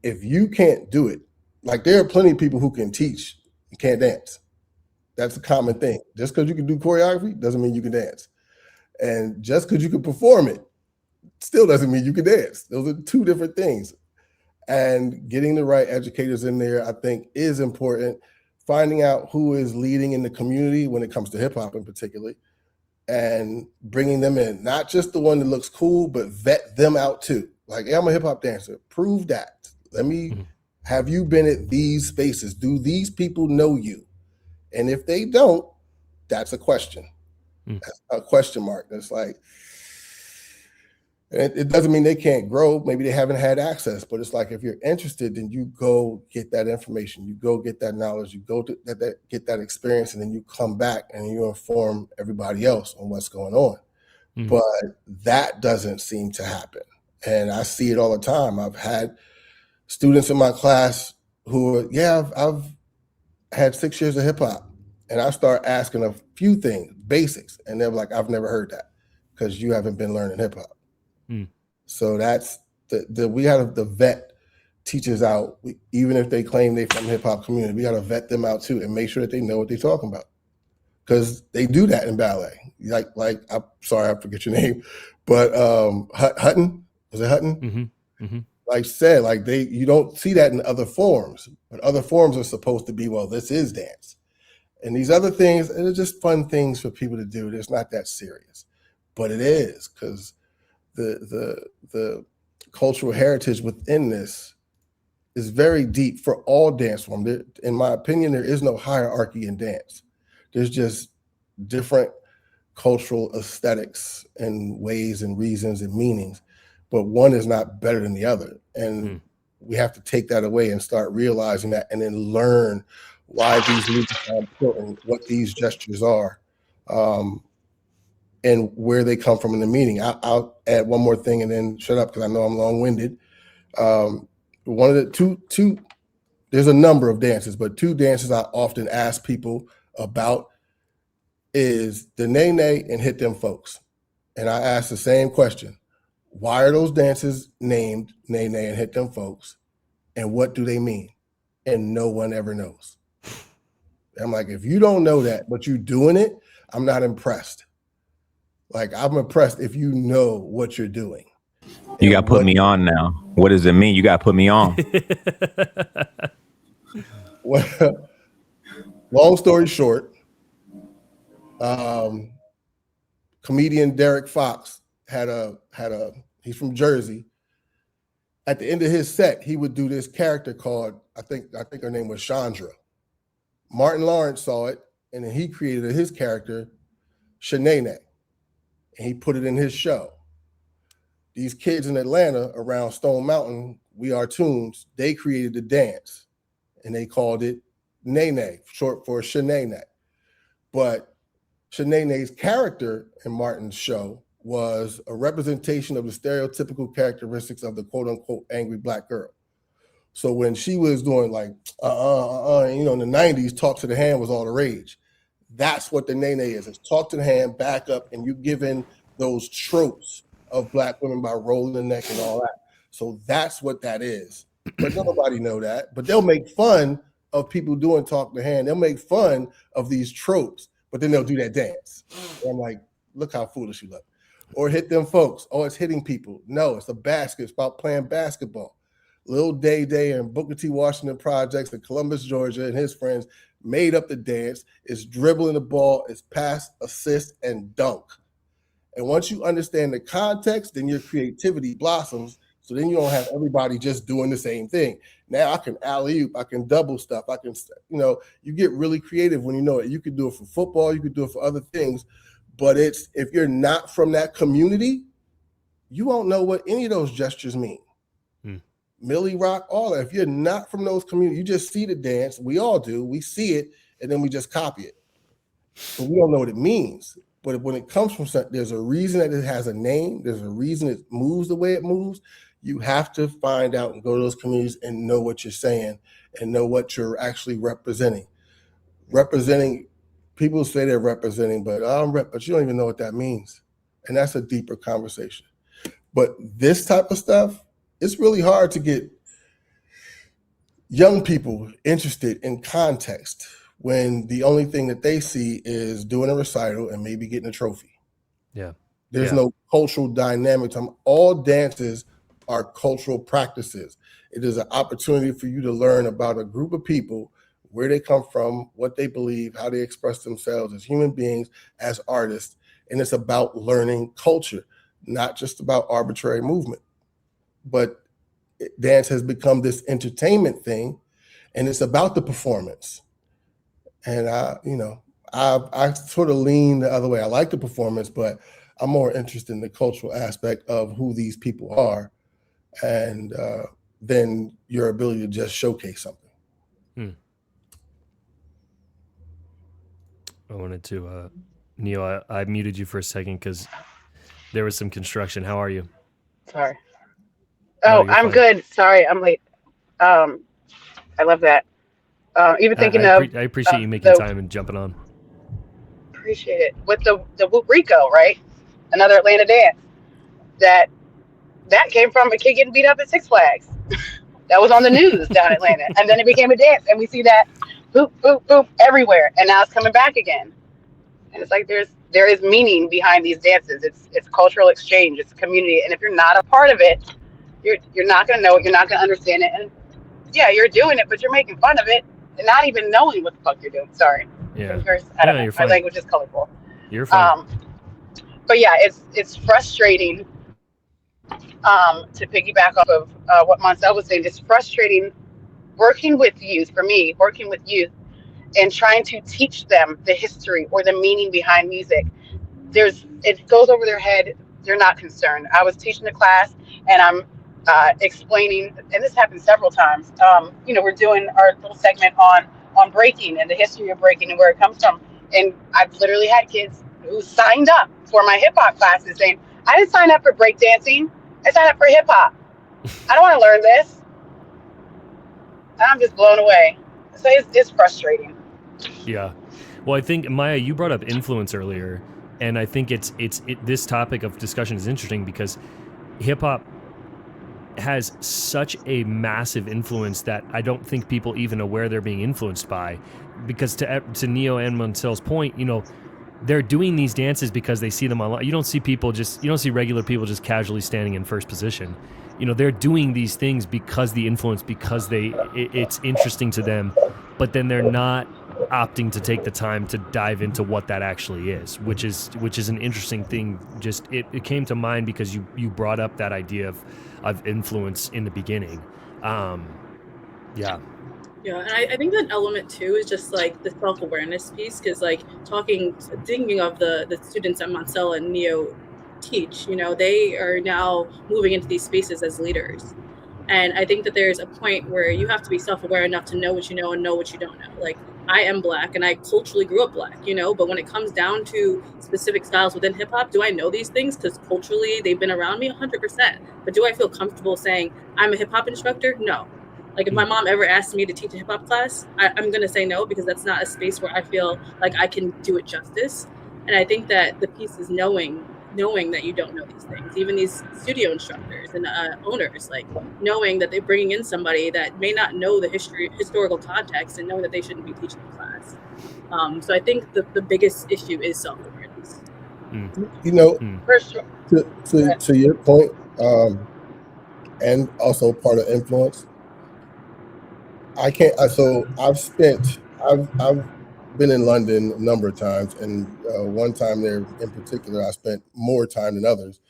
if you can't do it, like there are plenty of people who can teach and can't dance. That's a common thing. Just because you can do choreography doesn't mean you can dance. And just because you can perform it still doesn't mean you can dance. Those are two different things. And getting the right educators in there, I think, is important. Finding out who is leading in the community when it comes to hip hop in particular, and bringing them in, not just the one that looks cool, but vet them out too. Like, hey, I'm a hip hop dancer. Prove that. Let me, have you been at these spaces? Do these people know you? And if they don't, that's a question. That's a question mark. That's like, it doesn't mean they can't grow. Maybe they haven't had access, but it's like, if you're interested, then you go get that information. You go get that knowledge. You go to get that experience, and then you come back and you inform everybody else on what's going on. But that doesn't seem to happen. And I see it all the time. I've had students in my class who are, I've had 6 years of hip hop, and I start asking a few things, basics, and they're like, I've never heard that, because you haven't been learning hip hop. So that's we have to vet teachers out, even if they claim they from the hip hop community. We got to vet them out too, and make sure that they know what they're talking about, because they do that in ballet. Like I'm sorry, I forget your name, but Hutton, was it Hutton? Like said, like you don't see that in other forms, but other forms are supposed to be, well, this is dance, and these other things, they're just fun things for people to do. It's not that serious, but it is, because the cultural heritage within this is very deep for all dance forms. In my opinion, there is no hierarchy in dance. There's just different cultural aesthetics and ways and reasons and meanings, but one is not better than the other. And we have to take that away and start realizing that, and then learn why these movements are important, what these gestures are, and where they come from in the meaning. I'll add one more thing and then shut up, because I know I'm long-winded. One of the two, there's a number of dances, but two dances I often ask people about is the Nay Nay and Hit Them Folks. And I ask the same question. Why are those dances named Nay Nay and Hit Them Folks? And what do they mean? And no one ever knows. I'm like, if you don't know that, but you're doing it, I'm not impressed. Like, I'm impressed if you know what you're doing. You got to put me on now. What does it mean? You got to put me on. Well, long story short, comedian Derek Fox he's from Jersey. At the end of his set, he would do this character called, I think her name was Chandra. Martin Lawrence saw it, and then he created his character, Shanae. And he put it in his show. These kids in Atlanta around Stone Mountain, We Are Tunes, they created the dance, and they called it Nene, short for Shanae. But Shanae's character in Martin's show was a representation of the stereotypical characteristics of the quote-unquote angry Black girl. So when she was doing like, in the 90s, talk to the hand was all the rage. That's what the Nene is. It's talk to the hand, back up, and you give in those tropes of Black women by rolling the neck and all that. So that's what that is. But nobody know that. But they'll make fun of people doing talk to the hand. They'll make fun of these tropes, but then they'll do that dance. And I'm like, look how foolish you look. Or Hit Them Folks. Oh, it's hitting people. No, it's a basket. It's about playing basketball. Lil Day and Booker T. Washington Projects in Columbus, Georgia, and his friends made up the dance. It's dribbling the ball, it's pass, assist, and dunk. And once you understand the context, then your creativity blossoms. So then you don't have everybody just doing the same thing. Now I can alley-oop, I can double stuff, I can, you get really creative when you know it. You could do it for football, you could do it for other things, but if you're not from that community, you won't know what any of those gestures mean. Millie Rock, all that. If you're not from those communities, you just see the dance. We all do. We see it, and then we just copy it. But we don't know what it means. But when it comes from something, there's a reason that it has a name. There's a reason it moves the way it moves. You have to find out and go to those communities and know what you're saying and know what you're actually representing. People say they're representing, but you don't even know what that means. And that's a deeper conversation. But this type of stuff, it's really hard to get young people interested in context when the only thing that they see is doing a recital and maybe getting a trophy. Yeah. There's no cultural dynamic. All dances are cultural practices. It is an opportunity for you to learn about a group of people, where they come from, what they believe, how they express themselves as human beings, as artists. And it's about learning culture, not just about arbitrary movement. But dance has become this entertainment thing, and it's about the performance. And I sort of lean the other way. I like the performance, but I'm more interested in the cultural aspect of who these people are, and then your ability to just showcase something. I wanted to, Neil, I muted you for a second because there was some construction. How are you? Sorry. Oh, No, I'm fine. good. Sorry, I'm late. I love that. Even thinking I of appreciate you making time and jumping on. Appreciate it. With the Whoop Rico, right? Another Atlanta dance. That came from a kid getting beat up at Six Flags. That was on the news down in Atlanta. And then it became a dance. And we see that boop, boop, boop everywhere. And now it's coming back again. And it's like there is meaning behind these dances. It's cultural exchange. It's community. And if you're not a part of it, you're not going to know it. You're not going to understand it. And yeah, you're doing it, but you're making fun of it and not even knowing what the fuck you're doing. Sorry. Yeah. I don't know. My language is colorful. You're fine. But yeah, it's frustrating. To piggyback off of what Moncell was saying, it's frustrating working with youth and trying to teach them the history or the meaning behind music. It goes over their head. They're not concerned. I was teaching the class and I'm explaining, and this happened several times. We're doing our little segment on breaking and the history of breaking and where it comes from. And I've literally had kids who signed up for my hip hop classes saying, I didn't sign up for breakdancing. I signed up for hip hop. I don't want to learn this. And I'm just blown away. So it's frustrating. Yeah. Well, I think, Maya, you brought up influence earlier, and I think this topic of discussion is interesting because hip hop has such a massive influence that I don't think people even aware they're being influenced by. Because to Neo and Moncell's point, they're doing these dances because they see them online. You don't see regular people just casually standing in first position. They're doing these things because it's interesting to them, but then they're not opting to take the time to dive into what that actually is, which is an interesting thing. Just it came to mind because you brought up that idea of influence in the beginning. Yeah. Yeah, and I think that element too is just like the self-awareness piece, because like thinking of the students that Moncell and Neo teach, they are now moving into these spaces as leaders. And I think that there's a point where you have to be self-aware enough to know what you know and know what you don't know. Like, I am Black and I culturally grew up Black, but when it comes down to specific styles within hip hop, do I know these things? Because culturally they've been around me 100%. But do I feel comfortable saying I'm a hip hop instructor? No. Like, if my mom ever asked me to teach a hip hop class, I'm going to say no, because that's not a space where I feel like I can do it justice. And I think that the piece is knowing that you don't know these things. Even these studio instructors and owners, like, knowing that they're bringing in somebody that may not know the historical context and know that they shouldn't be teaching the class. So I think the biggest issue is self-awareness. For sure. To your point, and also part of influence, I've been in London a number of times, and one time there in particular, I spent more time than others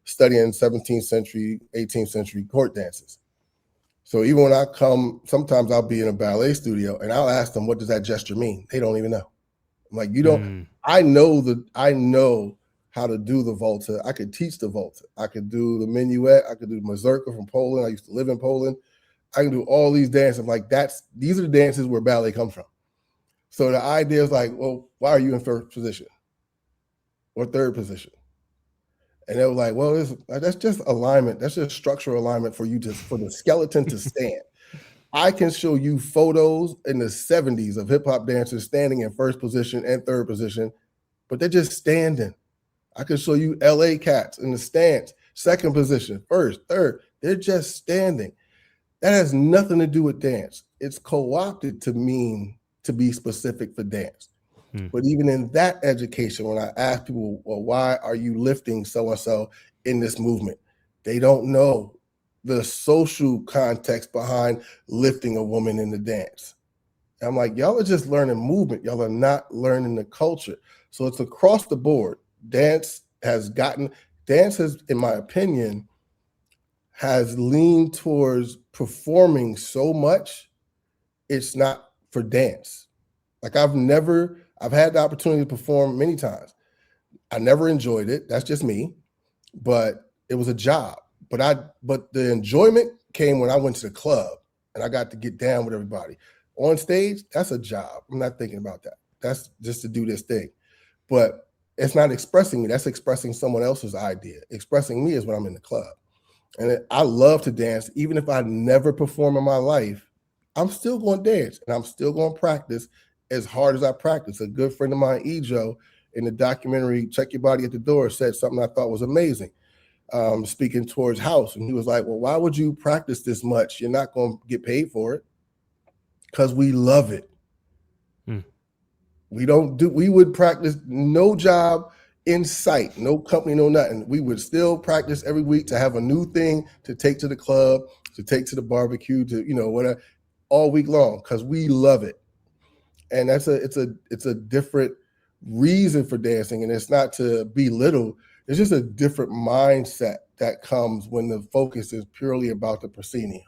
studying 17th century, 18th century court dances. So even when I come, sometimes I'll be in a ballet studio and I'll ask them, what does that gesture mean? They don't even know. I'm like, you don't, I know how to do the volta. I could teach the volta. I could do the minuet. I could do the mazurka from Poland. I used to live in Poland. I can do all these dances. I'm like, these are the dances where ballet comes from. So the idea is like, well, why are you in first position or third position? And they were like, well, that's just alignment. That's just structural alignment for the skeleton to stand. I can show you photos in the 70s of hip hop dancers standing in first position and third position, but they're just standing. I can show you LA cats in the stance, second position, first, third. They're just standing. That has nothing to do with dance. It's co-opted to mean to be specific for dance. But even in that education, when I ask people, well, why are you lifting so-and-so in this movement? They don't know the social context behind lifting a woman in the dance. And I'm like, y'all are just learning movement. Y'all are not learning the culture. So it's across the board. Dance has, in my opinion, has leaned towards performing so much, it's not for dance. Like I've had the opportunity to perform many times. I never enjoyed it. That's just me. But it was a job. But the enjoyment came when I went to the club and I got to get down with everybody. On stage, that's a job. I'm not thinking about that. That's just to do this thing. But it's not expressing me. That's expressing someone else's idea. Expressing me is when I'm in the club. And I love to dance. Even if I never perform in my life, I'm still going to dance and I'm still going to practice as hard as I practice. A good friend of mine, Ejo, in the documentary Check Your Body at the Door, said something I thought was amazing, speaking towards house. And he was like, well, why would you practice this much? You're not going to get paid for it. Because we love it. We would practice, no job in sight, no company, no nothing. We would still practice every week to have a new thing to take to the club, to take to the barbecue, to, whatever, all week long, because we love it. And it's a different reason for dancing. And it's not to belittle, it's just a different mindset that comes when the focus is purely about the proscenium.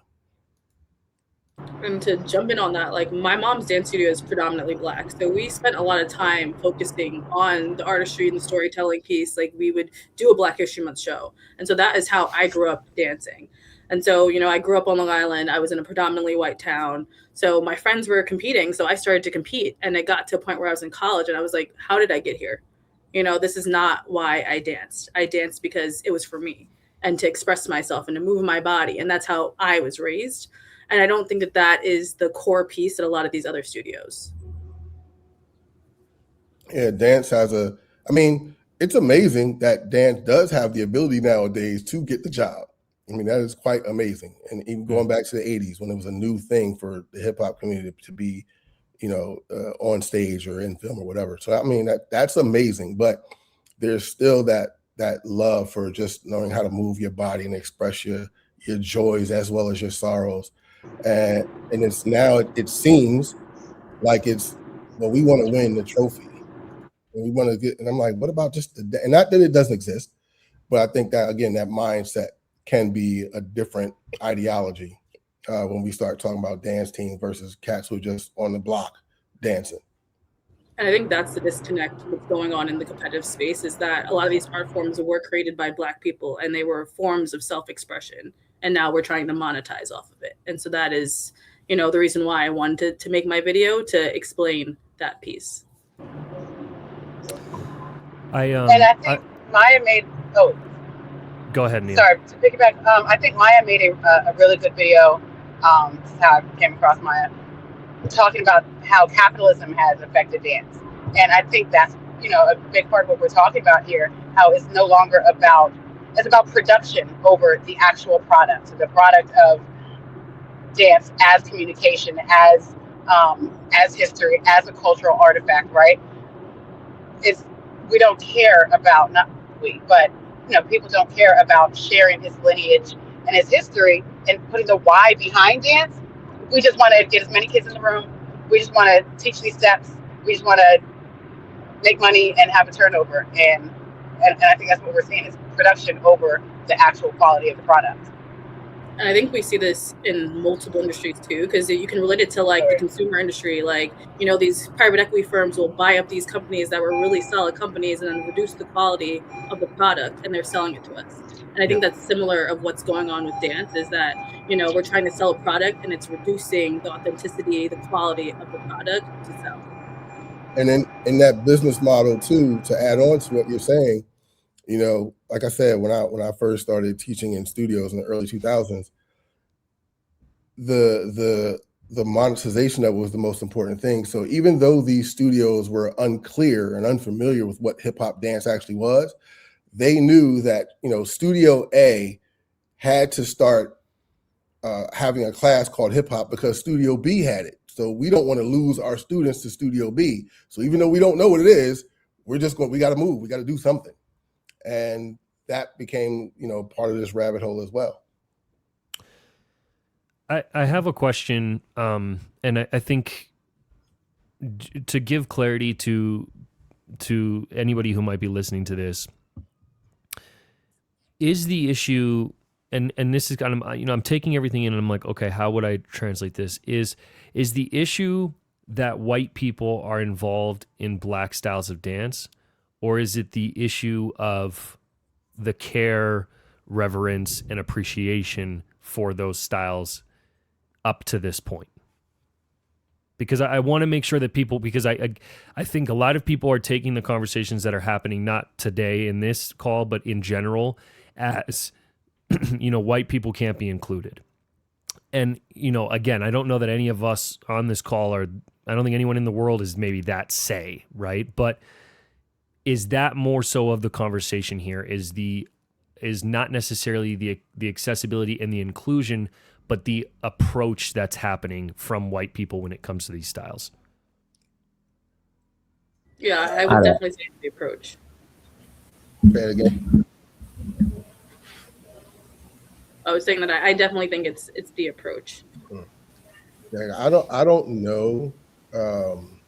And to jump in on that, like my mom's dance studio is predominantly Black. So we spent a lot of time focusing on the artistry and the storytelling piece. Like we would do a Black History Month show. And so that is how I grew up dancing. And so, I grew up on Long Island. I was in a predominantly white town. So my friends were competing. So I started to compete. And it got to a point where I was in college and I was like, how did I get here? This is not why I danced. I danced because it was for me and to express myself and to move my body. And that's how I was raised. And I don't think that is the core piece at a lot of these other studios. Yeah, dance it's amazing that dance does have the ability nowadays to get the job. That is quite amazing. And even going back to the 80s when it was a new thing for the hip hop community to be, on stage or in film or whatever. So, that's amazing. But there's still that love for just knowing how to move your body and express your joys as well as your sorrows. And it's now, it seems like we want to win the trophy. And we want to get, and I'm like, what about just and not that it doesn't exist, but I think that, again, that mindset can be a different ideology when we start talking about dance teams versus cats who are just on the block dancing. And I think that's the disconnect that's going on in the competitive space, is that a lot of these art forms were created by Black people and they were forms of self-expression. And now we're trying to monetize off of it. And so that is, the reason why I wanted to make my video, to explain that piece. And I think Maya made, go ahead, Neil. Sorry, to piggyback, I think Maya made a really good video, this is how I came across Maya, talking about how capitalism has affected dance. And I think that's, a big part of what we're talking about here, how it's no longer it's about production over the actual product. So the product of dance as communication, as history, as a cultural artifact, right? We don't care about, not we, but people don't care about sharing his lineage and his history and putting the why behind dance. We just want to get as many kids in the room. We just want to teach these steps We just want to make money and have a turnover, and I think that's what we're seeing is production over the actual quality of the product. And I think we see this in multiple industries too, because you can relate it to like the consumer industry. Like, you know, these private equity firms will buy up these companies that were really solid companies and then reduce the quality of the product, and they're selling it to us. And I think that's similar of what's going on with dance is that, you know, we're trying to sell a product and it's reducing the authenticity, the quality of the product to sell. And then in that business model too, to add on to what you're saying, you know, like I said, when I first started teaching in studios in the early 2000s, the monetization of it was the most important thing. So even though these studios were unclear and unfamiliar with what hip hop dance actually was, they knew that, you know, Studio A had to start having a class called hip hop because Studio B had it. So we don't want to lose our students to Studio B. So even though we don't know what it is, we got to move. We got to do something. And that became, you know, part of this rabbit hole as well. I have a question, and I think to give clarity to anybody who might be listening to this, is the issue, and this is kind of, you know, I'm taking everything in and I'm like, okay, how would I translate this? Is the issue that white people are involved in black styles of dance, or is it the issue of the care, reverence, and appreciation for those styles up to this point? Because I want to make sure that people, because I think a lot of people are taking the conversations that are happening, not today in this call, but in general, as, you know, white people can't be included. And, you know, again, I don't know that any of us on this call are, I don't think anyone in the world is maybe that say, right? But is that more so of the conversation here? Is not necessarily the accessibility and the inclusion, but the approach that's happening from white people when it comes to these styles? Yeah, I would definitely say it's the approach. Say it again. I was saying that I definitely think it's the approach. I don't know. I'm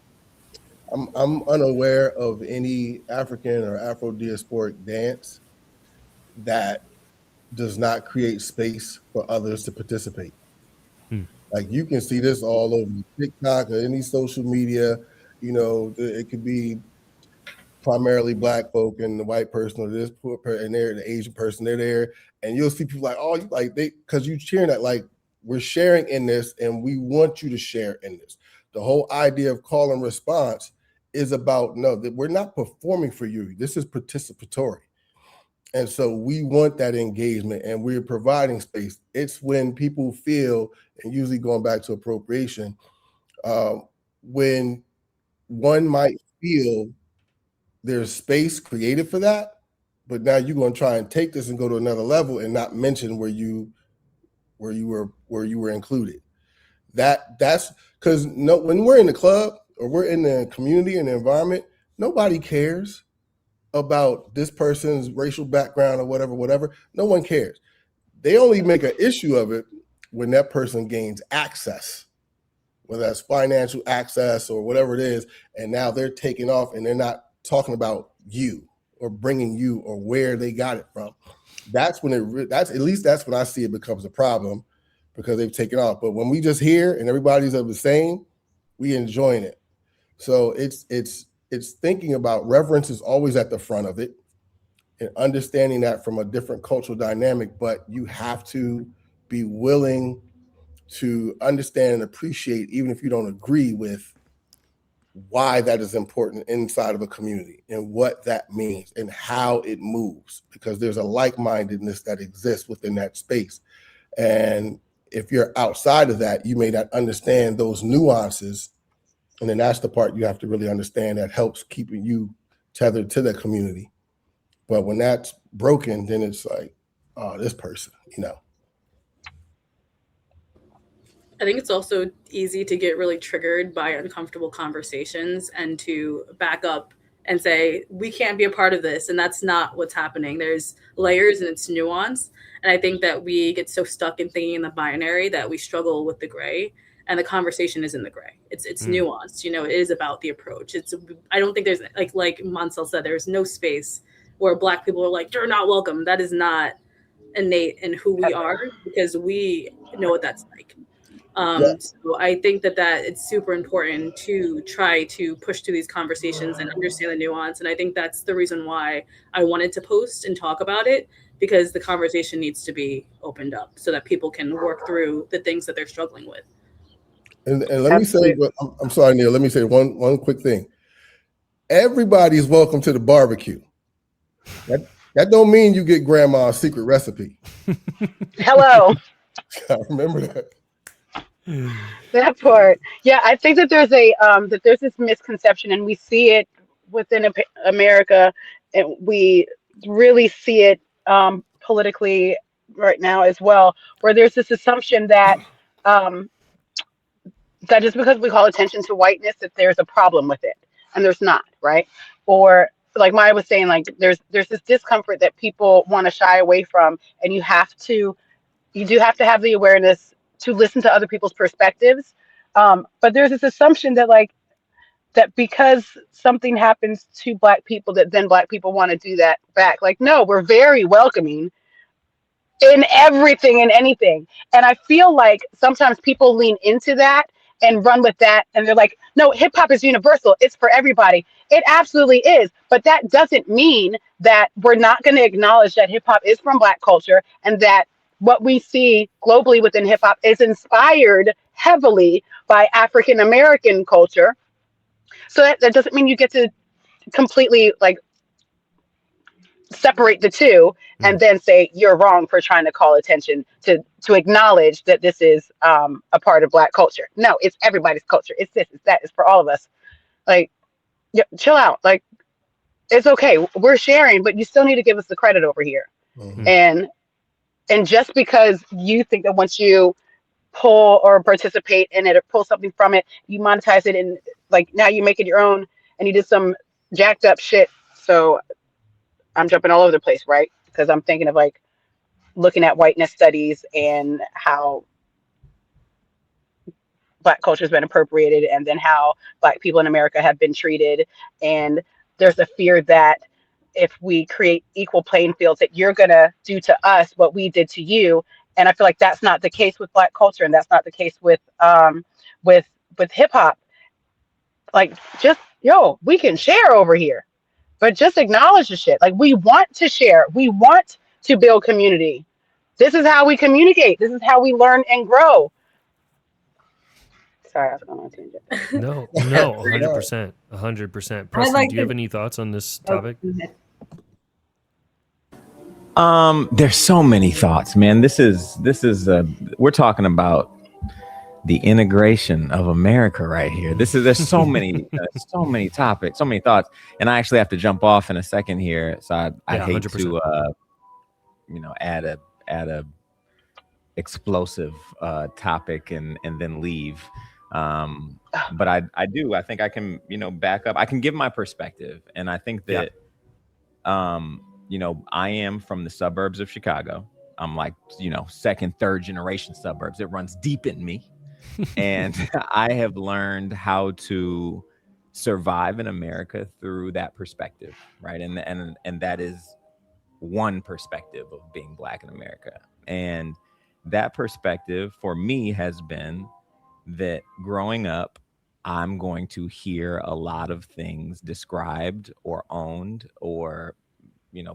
unaware of any African or Afro-diasporic dance that does not create space for others to participate. Like you can see this all over TikTok or any social media. You know, it could be primarily black folk and the white person or this poor person and they're the Asian person, they're there, and you'll see people like, oh, you like they, because you cheering that, like, we're sharing in this and we want you to share in this. The whole idea of call and response is about, no, that we're not performing for you. This is participatory. And so we want that engagement and we're providing space. It's when people feel, and usually going back to appropriation, when one might feel there's space created for that, but now you're going to try and take this and go to another level and not mention where you were included. That's because when we're in the club or we're in the community and the environment, nobody cares about this person's racial background or whatever. No one cares. They only make an issue of it when that person gains access, whether that's financial access or whatever it is, and now they're taking off and they're not talking about you or bringing you or where they got it from. That's when that's when I see it becomes a problem, because they've taken off. But when we just hear and everybody's of the same, we enjoying it. So it's thinking about reverence is always at the front of it and understanding that from a different cultural dynamic, but you have to be willing to understand and appreciate, even if you don't agree with why that is important inside of a community and what that means and how it moves, because there's a like-mindedness that exists within that space. And if you're outside of that, you may not understand those nuances. And then that's the part you have to really understand that helps keeping you tethered to the community. But when that's broken, then it's like, oh, this person, you know. I think it's also easy to get really triggered by uncomfortable conversations and to back up and say, we can't be a part of this. And that's not what's happening. There's layers and it's nuance. And I think that we get so stuck in thinking in the binary that we struggle with the gray. and the conversation is in the gray. It's nuanced, you know, it is about the approach. I don't think there's like Moncell said, there's no space where Black people are like, you're not welcome. That is not innate in who we are, because we know what that's like. So I think that it's super important to try to push through these conversations and understand the nuance. And I think that's the reason why I wanted to post and talk about it, because the conversation needs to be opened up so that people can work through the things that they're struggling with. And let me say, I'm sorry, Neil, let me say one quick thing. Everybody's welcome to the barbecue. That don't mean you get grandma's secret recipe. Hello. I remember that. That part. Yeah, I think that there's this misconception, and we see it within America, and we really see it politically right now as well, where there's this assumption that that just because we call attention to whiteness, that there's a problem with it, and there's not, right? Or like Maya was saying, like there's this discomfort that people want to shy away from, and you do have to have the awareness to listen to other people's perspectives. But there's this assumption that that because something happens to Black people, that then Black people want to do that back. Like, no, we're very welcoming in everything and anything. And I feel like sometimes people lean into that and run with that. And they're like, no, hip hop is universal. It's for everybody. It absolutely is. But that doesn't mean that we're not going to acknowledge that hip hop is from Black culture, and that what we see globally within hip hop is inspired heavily by African American culture. So that doesn't mean you get to completely like separate the two and then say you're wrong for trying to call attention to acknowledge that this is a part of Black culture. No, it's everybody's culture. It's this, it's that, it's for all of us. Like, chill out. Like, it's okay. We're sharing, but you still need to give us the credit over here. And just because you think that once you pull or participate in it or pull something from it, you monetize it, and like now you make it your own and you did some jacked up shit. So I'm jumping all over the place, right? Because I'm thinking of like looking at whiteness studies and how Black culture has been appropriated, and then how Black people in America have been treated. And there's a fear that if we create equal playing fields, that you're going to do to us what we did to you. And I feel like that's not the case with Black culture, and that's not the case with hip hop. Like, just we can share over here, but just acknowledge the shit. Like, we want to share, we want to build community. This is how we communicate. This is how we learn and grow. Sorry, I was going on a tangent. No, 100%, 100%. Preston, do you have any thoughts on this topic? There's so many thoughts, man. This is we're talking about the integration of America right here. There's so many so many topics, so many thoughts, and I actually have to jump off in a second here. So I hate 100%. To add a explosive topic and then leave. But I think I can back up. I can give my perspective, and I think that I am from the suburbs of Chicago. I'm like, second, third generation suburbs. It runs deep in me. And I have learned how to survive in America through that perspective, right? And that is one perspective of being Black in America. And that perspective for me has been that growing up, I'm going to hear a lot of things described or owned or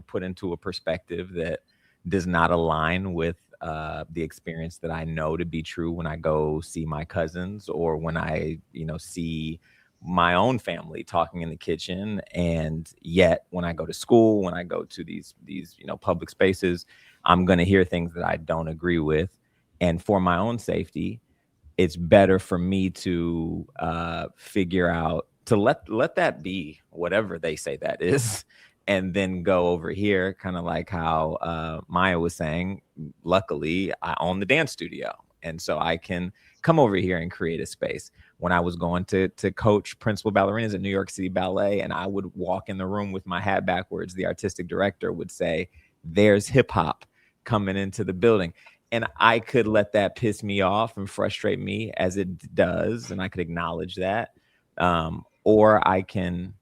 put into a perspective that does not align with the experience that I know to be true when I go see my cousins, or when I, see my own family talking in the kitchen. And yet when I go to school, when I go to these public spaces, I'm going to hear things that I don't agree with. And for my own safety, it's better for me to figure out, to let that be whatever they say that is, and then go over here, kind of like how Maya was saying. Luckily, I own the dance studio, and so I can come over here and create a space. When I was going to coach principal ballerinas at New York City Ballet, and I would walk in the room with my hat backwards, the artistic director would say, "There's hip hop coming into the building." And I could let that piss me off and frustrate me as it does, and I could acknowledge that. Or I can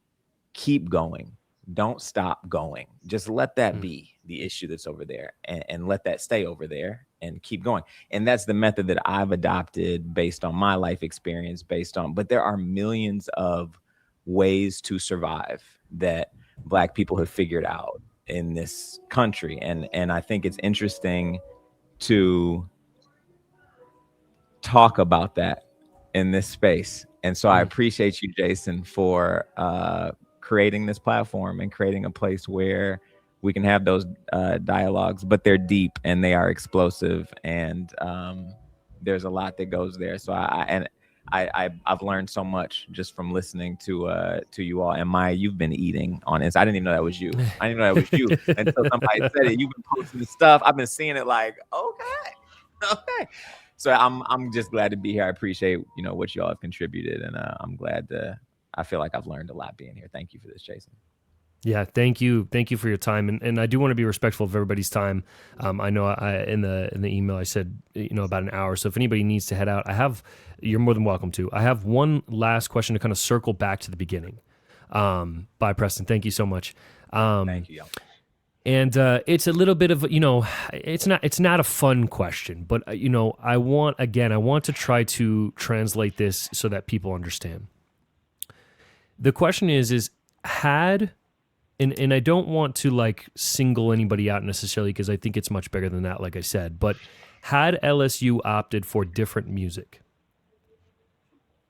keep going. Don't stop going. Just let that be the issue that's over there, and let that stay over there and keep going. And that's the method that I've adopted based on my life experience, but there are millions of ways to survive that Black people have figured out in this country. And I think it's interesting to talk about that in this space. And so I appreciate you, Jason, for creating this platform and creating a place where we can have those dialogues, but they're deep and they are explosive, and there's a lot that goes there. So I've learned so much just from listening to you all. And Maya, you've been eating on this. I didn't even know that was you. I didn't know that was you until somebody said it. You've been posting the stuff. I've been seeing it like, okay. So I'm just glad to be here. I appreciate, what you all have contributed, and I'm glad I feel like I've learned a lot being here. Thank you for this, Jason. Yeah, thank you for your time, and I do want to be respectful of everybody's time. I know in the email I said about an hour, so if anybody needs to head out, you're more than welcome to. I have one last question to kind of circle back to the beginning. Bye, Preston. Thank you so much. Thank you, y'all. And it's a little bit of it's not a fun question, but I want to try to translate this so that people understand. The question is had. And I don't want to single anybody out necessarily, because I think it's much bigger than that, like I said. But had LSU opted for different music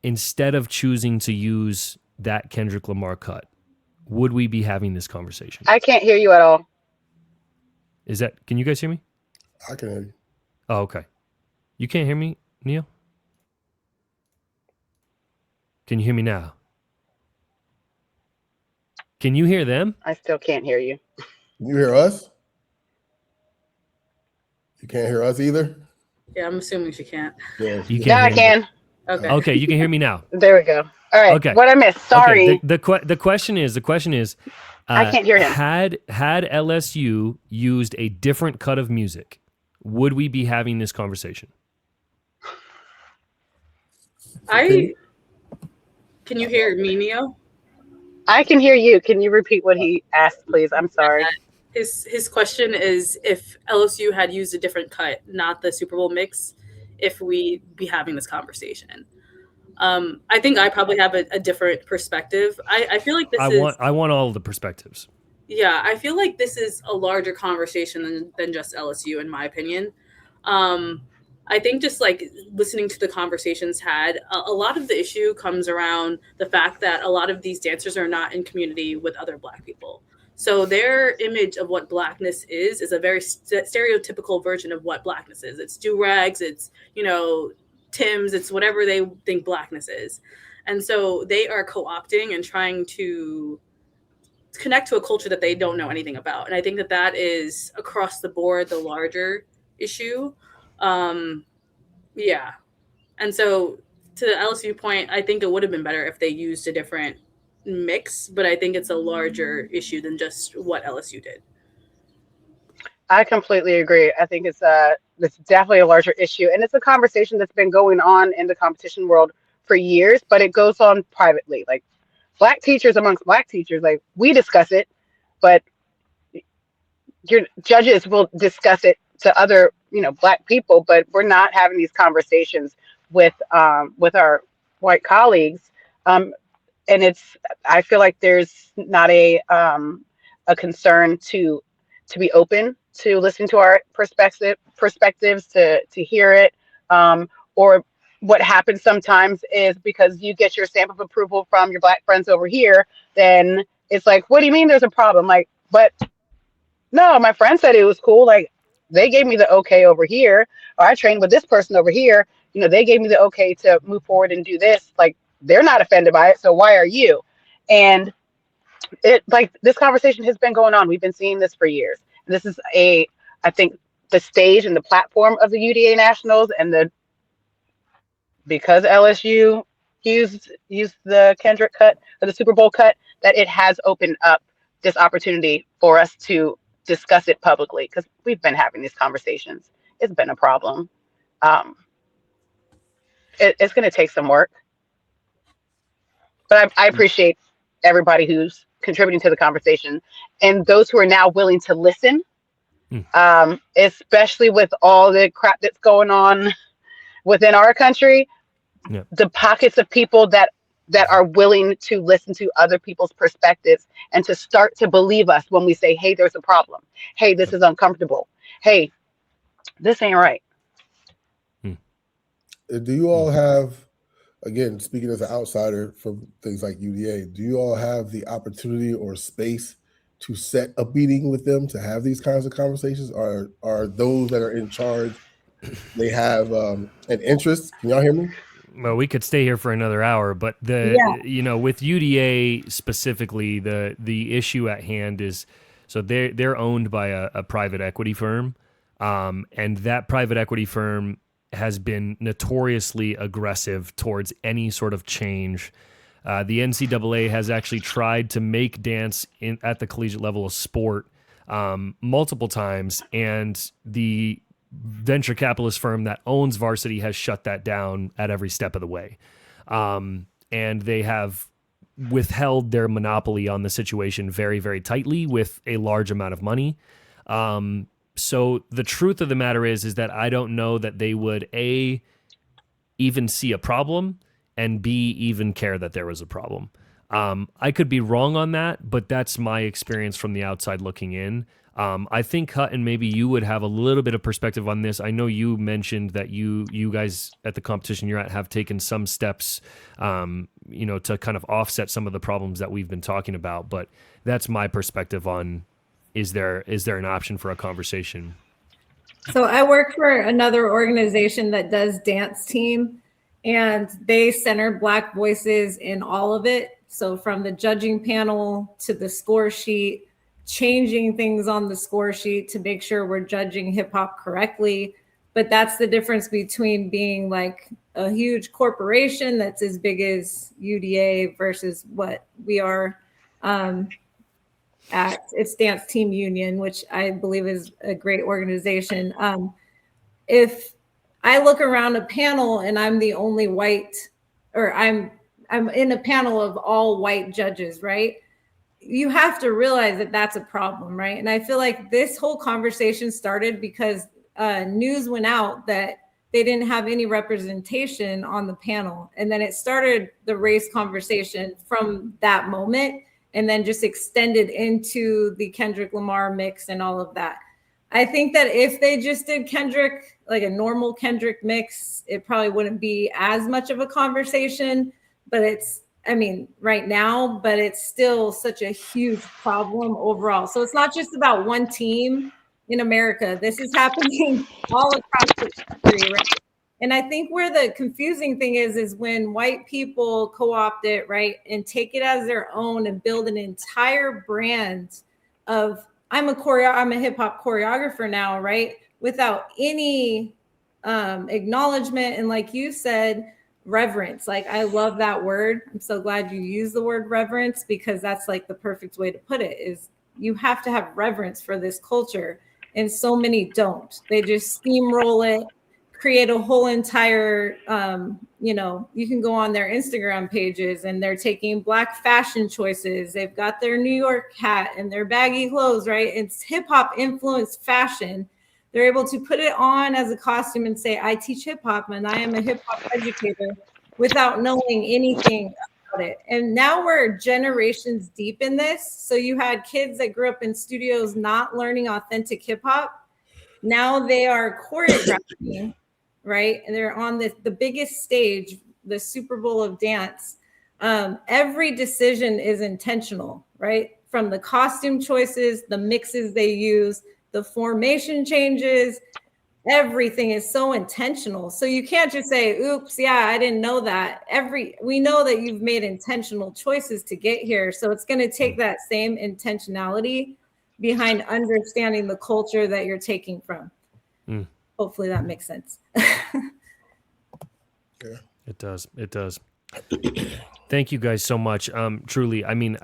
instead of choosing to use that Kendrick Lamar cut, would we be having this conversation? I can't hear you at all. Can you guys hear me? I can hear you. Oh, okay. You can't hear me, Neil? Can you hear me now? Can you hear them? I still can't hear you. Can you hear us? You can't hear us either? Yeah, I'm assuming she can't. Yeah, I can. Okay. Okay, you can hear me now. There we go. All right. Okay. What I missed? Sorry. Okay. The question is. I can't hear him. Had LSU used a different cut of music, would we be having this conversation? Can you hear me, Neo? I can hear you. Can you repeat what he asked, please? I'm sorry. His question is if LSU had used a different cut, not the Super Bowl mix, if we'd be having this conversation. I think I probably have a different perspective. I feel like I want all of the perspectives. Yeah, I feel like this is a larger conversation than just LSU, in my opinion. I think just listening to the conversations had, a lot of the issue comes around the fact that a lot of these dancers are not in community with other Black people. So their image of what Blackness is a very stereotypical version of what Blackness is. It's do-rags, it's, Timbs, it's whatever they think Blackness is. And so they are co-opting and trying to connect to a culture that they don't know anything about. And I think that is across the board the larger issue. Yeah. And so to the LSU point, I think it would have been better if they used a different mix, but I think it's a larger issue than just what LSU did. I completely agree. I think it's definitely a larger issue, and it's a conversation that's been going on in the competition world for years, but it goes on privately. Black teachers amongst Black teachers, we discuss it, but your judges will discuss it to other, Black people, but we're not having these conversations with our white colleagues. And I feel like there's not a concern to be open to listen to our perspectives, to hear it, or what happens sometimes is because you get your stamp of approval from your Black friends over here, then it's what do you mean there's a problem? But no, my friend said it was cool. They gave me the okay over here, or I trained with this person over here. They gave me the okay to move forward and do this. They're not offended by it, so why are you? And this conversation has been going on. We've been seeing this for years. And this is I think the stage and the platform of the UDA Nationals, and because LSU used the Kendrick cut or the Super Bowl cut, that it has opened up this opportunity for us to discuss it publicly, because we've been having these conversations it's been a problem. It's going to take some work, but I appreciate everybody who's contributing to the conversation and those who are now willing to listen, especially with all the crap that's going on within our country. Yeah. The pockets of people that are willing to listen to other people's perspectives and to start to believe us when we say, hey, there's a problem. Hey, this is uncomfortable. Hey, this ain't right. Do you all have, again, speaking as an outsider from things like UDA, do you all have the opportunity or space to set a meeting with them to have these kinds of conversations? Or are those that are in charge, they have an interest? Can y'all hear me? Well, we could stay here for another hour, but with UDA specifically, the issue at hand is, so they're owned by a private equity firm, and that private equity firm has been notoriously aggressive towards any sort of change. The NCAA has actually tried to make dance at the collegiate level a sport multiple times, and the venture capitalist firm that owns varsity has shut that down at every step of the way. And they have withheld their monopoly on the situation very, very tightly with a large amount of money. So the truth of the matter is that I don't know that they would A, even see a problem, and B, even care that there was a problem. I could be wrong on that, but that's my experience from the outside looking in. I think Hutton, maybe you would have a little bit of perspective on this. I know you mentioned that you guys at the competition you're at have taken some steps, to kind of offset some of the problems that we've been talking about. But that's my perspective on, is there an option for a conversation? So I work for another organization that does dance team, and they center Black voices in all of it. So from the judging panel to the score sheet, changing things on the score sheet to make sure we're judging hip hop correctly. But that's the difference between being like a huge corporation that's as big as UDA versus what we are at its Dance Team Union, which I believe is a great organization. If I look around a panel and I'm the only white, or I'm in a panel of all white judges, right? You have to realize that that's a problem, right? And I feel like this whole conversation started because news went out that they didn't have any representation on the panel. And then it started the race conversation from that moment, and then just extended into the Kendrick Lamar mix and all of that. I think that if they just did Kendrick, like a normal Kendrick mix, it probably wouldn't be as much of a conversation, but right now, but it's still such a huge problem overall. So it's not just about one team in America. This is happening all across the country, right? And I think where the confusing thing is when white people co-opt it, right, and take it as their own and build an entire brand of, I'm a hip hop choreographer now, right, without any acknowledgement. And like you said, reverence. Like, I love that word. I'm so glad you use the word reverence, because that's like the perfect way to put it, is you have to have reverence for this culture. And so many don't. They just steamroll it, create a whole entire, you can go on their Instagram pages and they're taking Black fashion choices. They've got their New York hat and their baggy clothes, right? It's hip hop influenced fashion. They're able to put it on as a costume and say, I teach hip hop and I am a hip hop educator, without knowing anything about it. And now we're generations deep in this. So you had kids that grew up in studios not learning authentic hip hop. Now they are choreographing, right? And they're on the biggest stage, the Super Bowl of dance. Every decision is intentional, right? From the costume choices, the mixes they use, the formation changes, everything is so intentional. So you can't just say, oops, yeah, I didn't know that. We know that you've made intentional choices to get here. So it's going to take that same intentionality behind understanding the culture that you're taking from. Hopefully that makes sense. Yeah. It does. Thank you guys so much. Truly, I mean,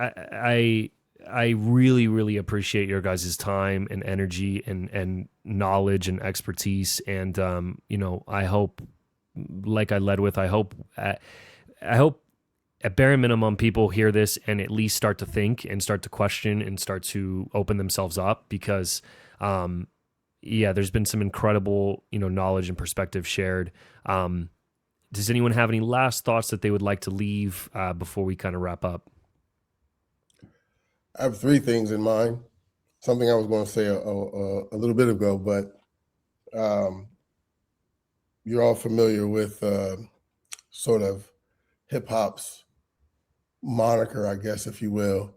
I really, really appreciate your guys' time and energy and knowledge and expertise. And, I hope, like I led with, I hope at bare minimum, people hear this and at least start to think and start to question and start to open themselves up, because, there's been some incredible, knowledge and perspective shared. Does anyone have any last thoughts that they would like to leave before we kind of wrap up? I have 3 things in mind. Something I was going to say a little bit ago, but you're all familiar with sort of hip hop's moniker, I guess, if you will.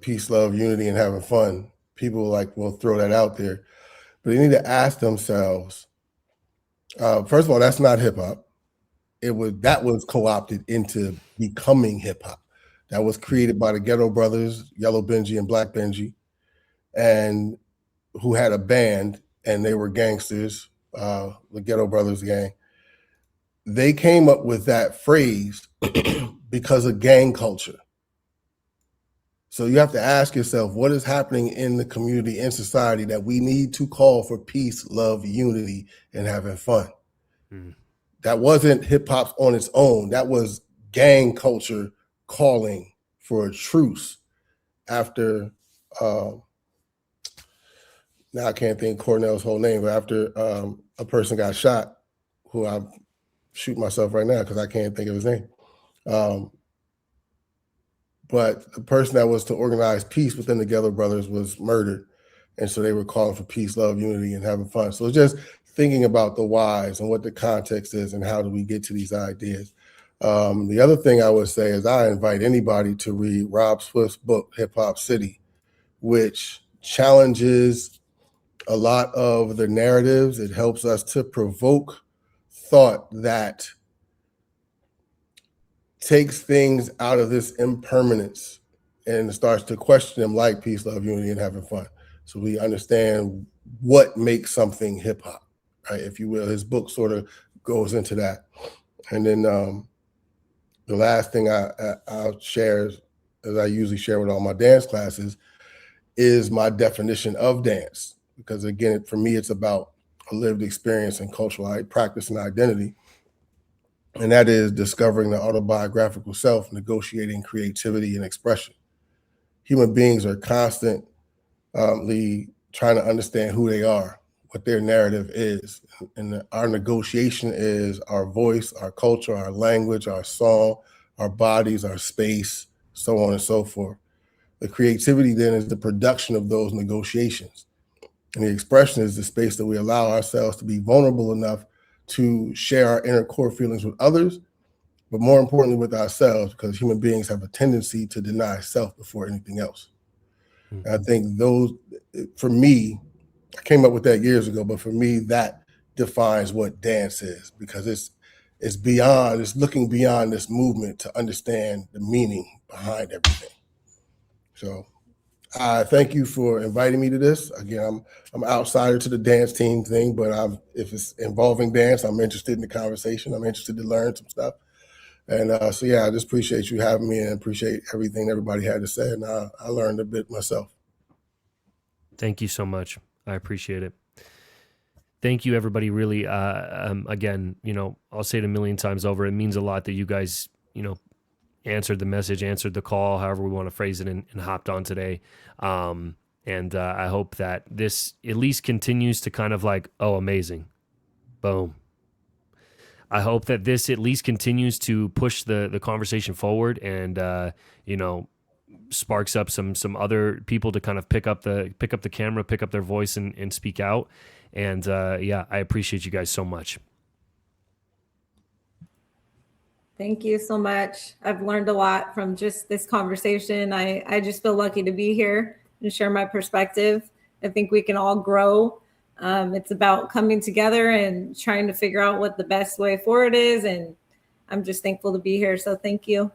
Peace, love, unity, and having fun. People will throw that out there, but they need to ask themselves. First of all, that's not hip hop. That was co-opted into becoming hip hop. That was created by the Ghetto Brothers, Yellow Benji and Black Benji, and who had a band, and they were gangsters, the Ghetto Brothers gang. They came up with that phrase because of gang culture. So you have to ask yourself, what is happening in the community and society that we need to call for peace, love, unity, and having fun? That wasn't hip hop on its own. That was gang culture calling for a truce after, now I can't think Cornell's whole name, but after a person got shot, who I'm shooting myself right now because I can't think of his name. But the person that was to organize peace within the Ghetto Brothers was murdered. And so they were calling for peace, love, unity, and having fun. So it's just thinking about the whys and what the context is and how do we get to these ideas. The other thing I would say is I invite anybody to read Rob Swift's book, Hip Hop City, which challenges a lot of the narratives. It helps us to provoke thought that takes things out of this impermanence and starts to question them, like peace, love, unity, and having fun. So we understand what makes something hip hop, right, if you will. His book sort of goes into that. And then the last thing I'll share, as I usually share with all my dance classes, is my definition of dance. Because again, for me, it's about a lived experience and cultural practice and identity. And that is discovering the autobiographical self, negotiating creativity and expression. Human beings are constantly trying to understand who they are, what their narrative is. And our negotiation is our voice, our culture, our language, our song, our bodies, our space, so on and so forth. The creativity then is the production of those negotiations. And the expression is the space that we allow ourselves to be vulnerable enough to share our inner core feelings with others, but more importantly with ourselves, because human beings have a tendency to deny self before anything else. And I think those, for me, I came up with that years ago, but for me, that defines what dance is, because it's beyond, it's looking beyond this movement to understand the meaning behind everything. So thank you for inviting me to this. Again, I'm an outsider to the dance team thing, but if it's involving dance, I'm interested in the conversation. I'm interested to learn some stuff. And I just appreciate you having me and appreciate everything everybody had to say. And I learned a bit myself. Thank you so much. I appreciate it. Thank you, everybody. Really, again, I'll say it a million times over. It means a lot that you guys, answered the message, answered the call, however we want to phrase it, and hopped on today. And I hope that this at least continues to kind of amazing. Boom. I hope that this at least continues to push the conversation forward and, sparks up some other people to kind of pick up the camera, pick up their voice and speak out. And I appreciate you guys so much. Thank you so much. I've learned a lot from just this conversation. I just feel lucky to be here and share my perspective. I think we can all grow. It's about coming together and trying to figure out what the best way forward is. And I'm just thankful to be here. So thank you.